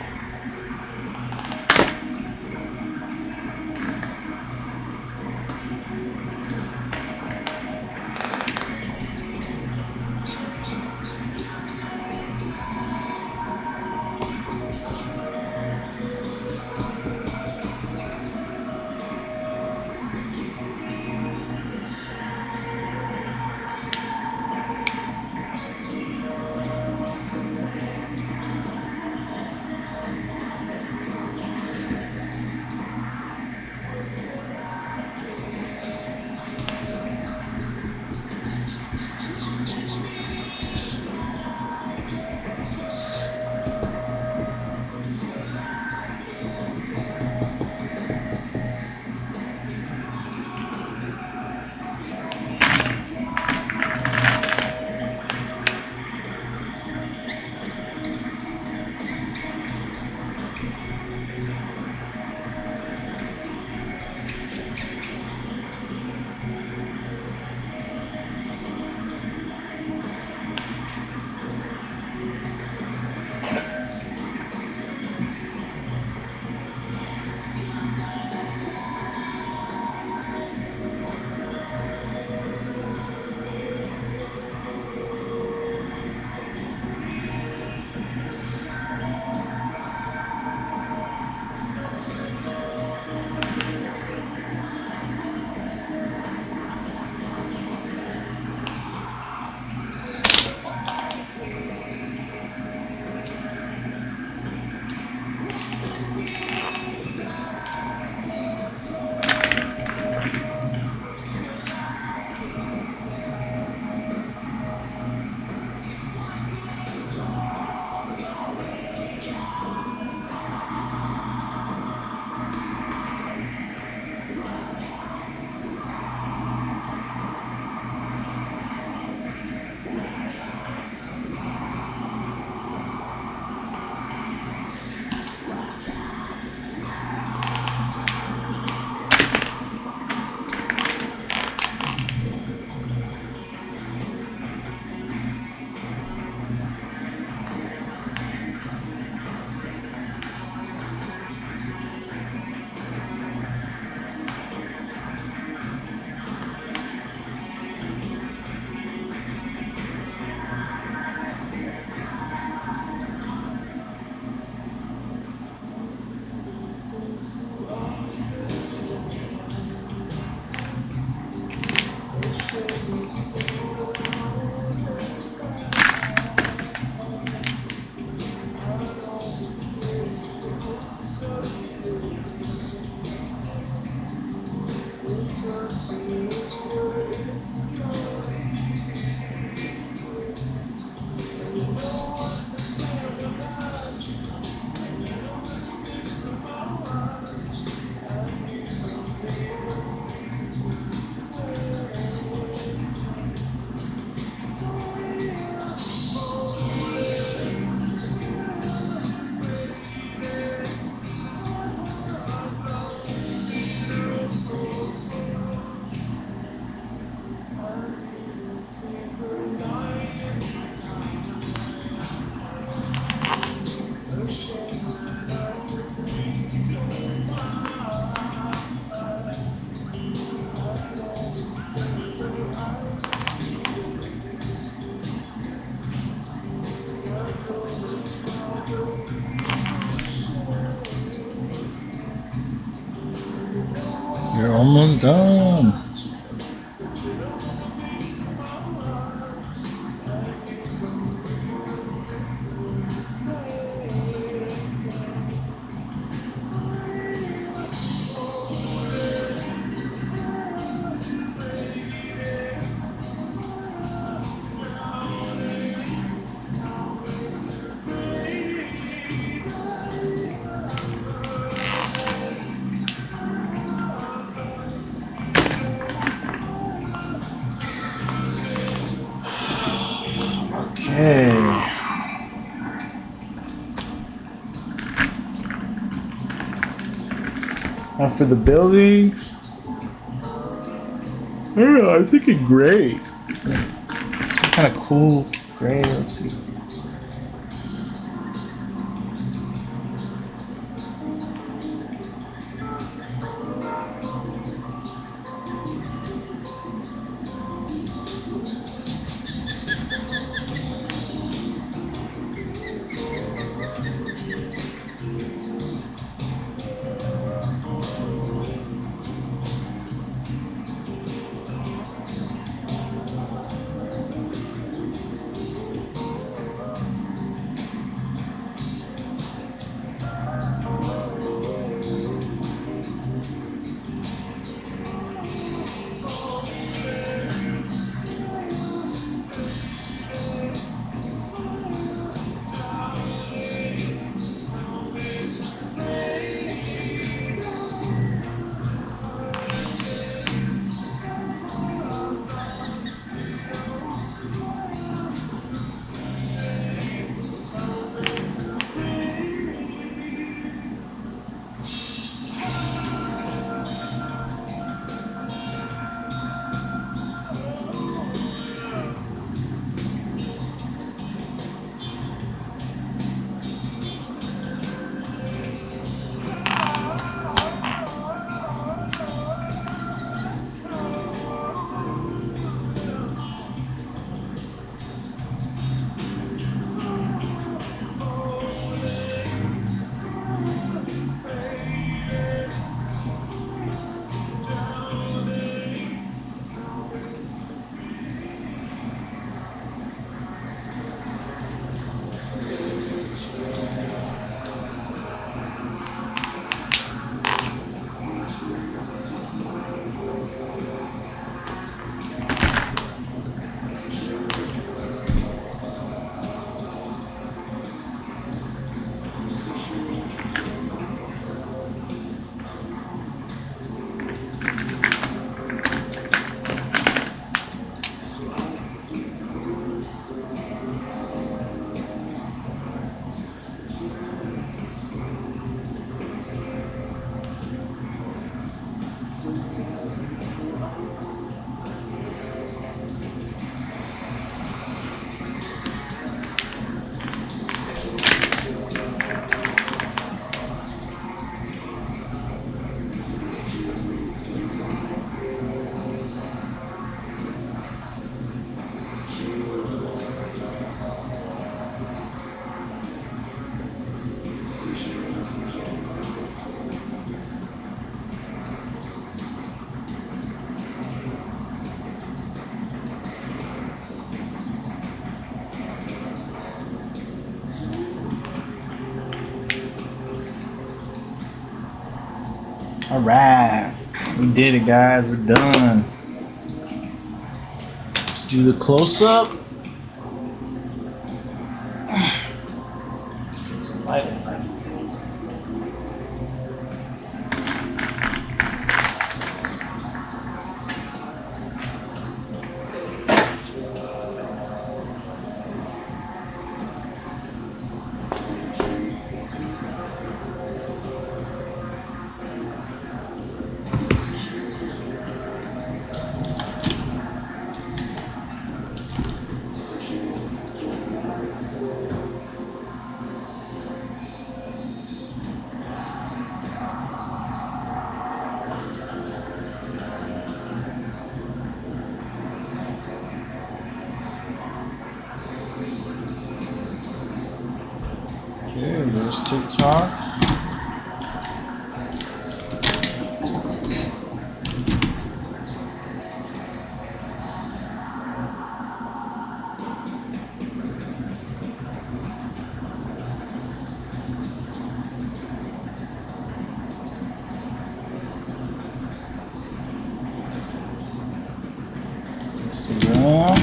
You're almost done. Okay. Now for the buildings. I don't know, I'm thinking gray. Some kind of cool gray. Let's see. Alright, we did it, guys. We're done. Let's do the close-up. Let's get some light in there. Okay, there's TikTok. Instagram.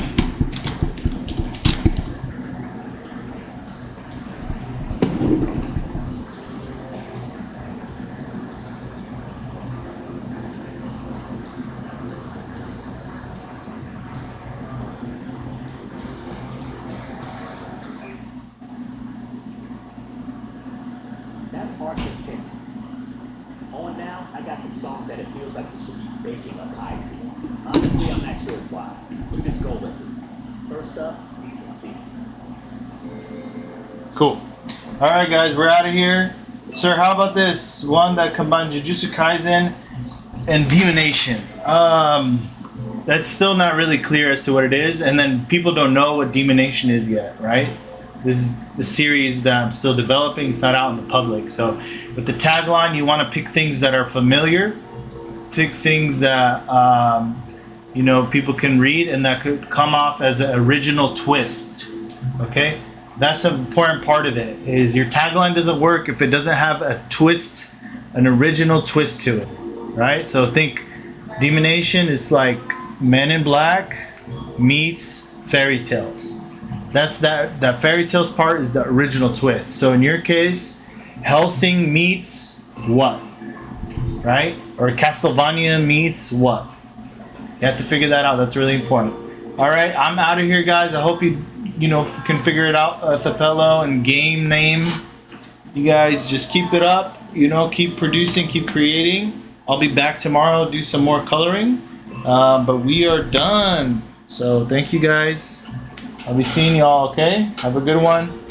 I got some songs that it feels like we should be baking up high to. Honestly, I'm not sure why. We'll just go with it. First up, decency. Cool. All right, guys, we're out of here. Sir, how about this one that combines Jujutsu Kaisen and Demonation? That's still not really clear as to what it is, and then people don't know what Demonation is yet, right? This is the series that I'm still developing. It's not out in the public. So with the tagline, you want to pick things that are familiar, pick things that you know, people can read and that could come off as an original twist. Okay, that's an important part of it. Is your tagline doesn't work if it doesn't have a twist, an original twist to it, right? So think Demonation is like Men in Black meets fairy tales. That's that fairy tales part is the original twist. So in your case, Hellsing meets what, right? Or Castlevania meets what? You have to figure that out. That's really important. All right, I'm out of here, guys. I hope you can figure it out. Thapello and game name. You guys just keep it up. Keep producing, keep creating. I'll be back tomorrow, do some more coloring. But we are done. So thank you, guys. I'll be seeing y'all. Okay. Have a good one.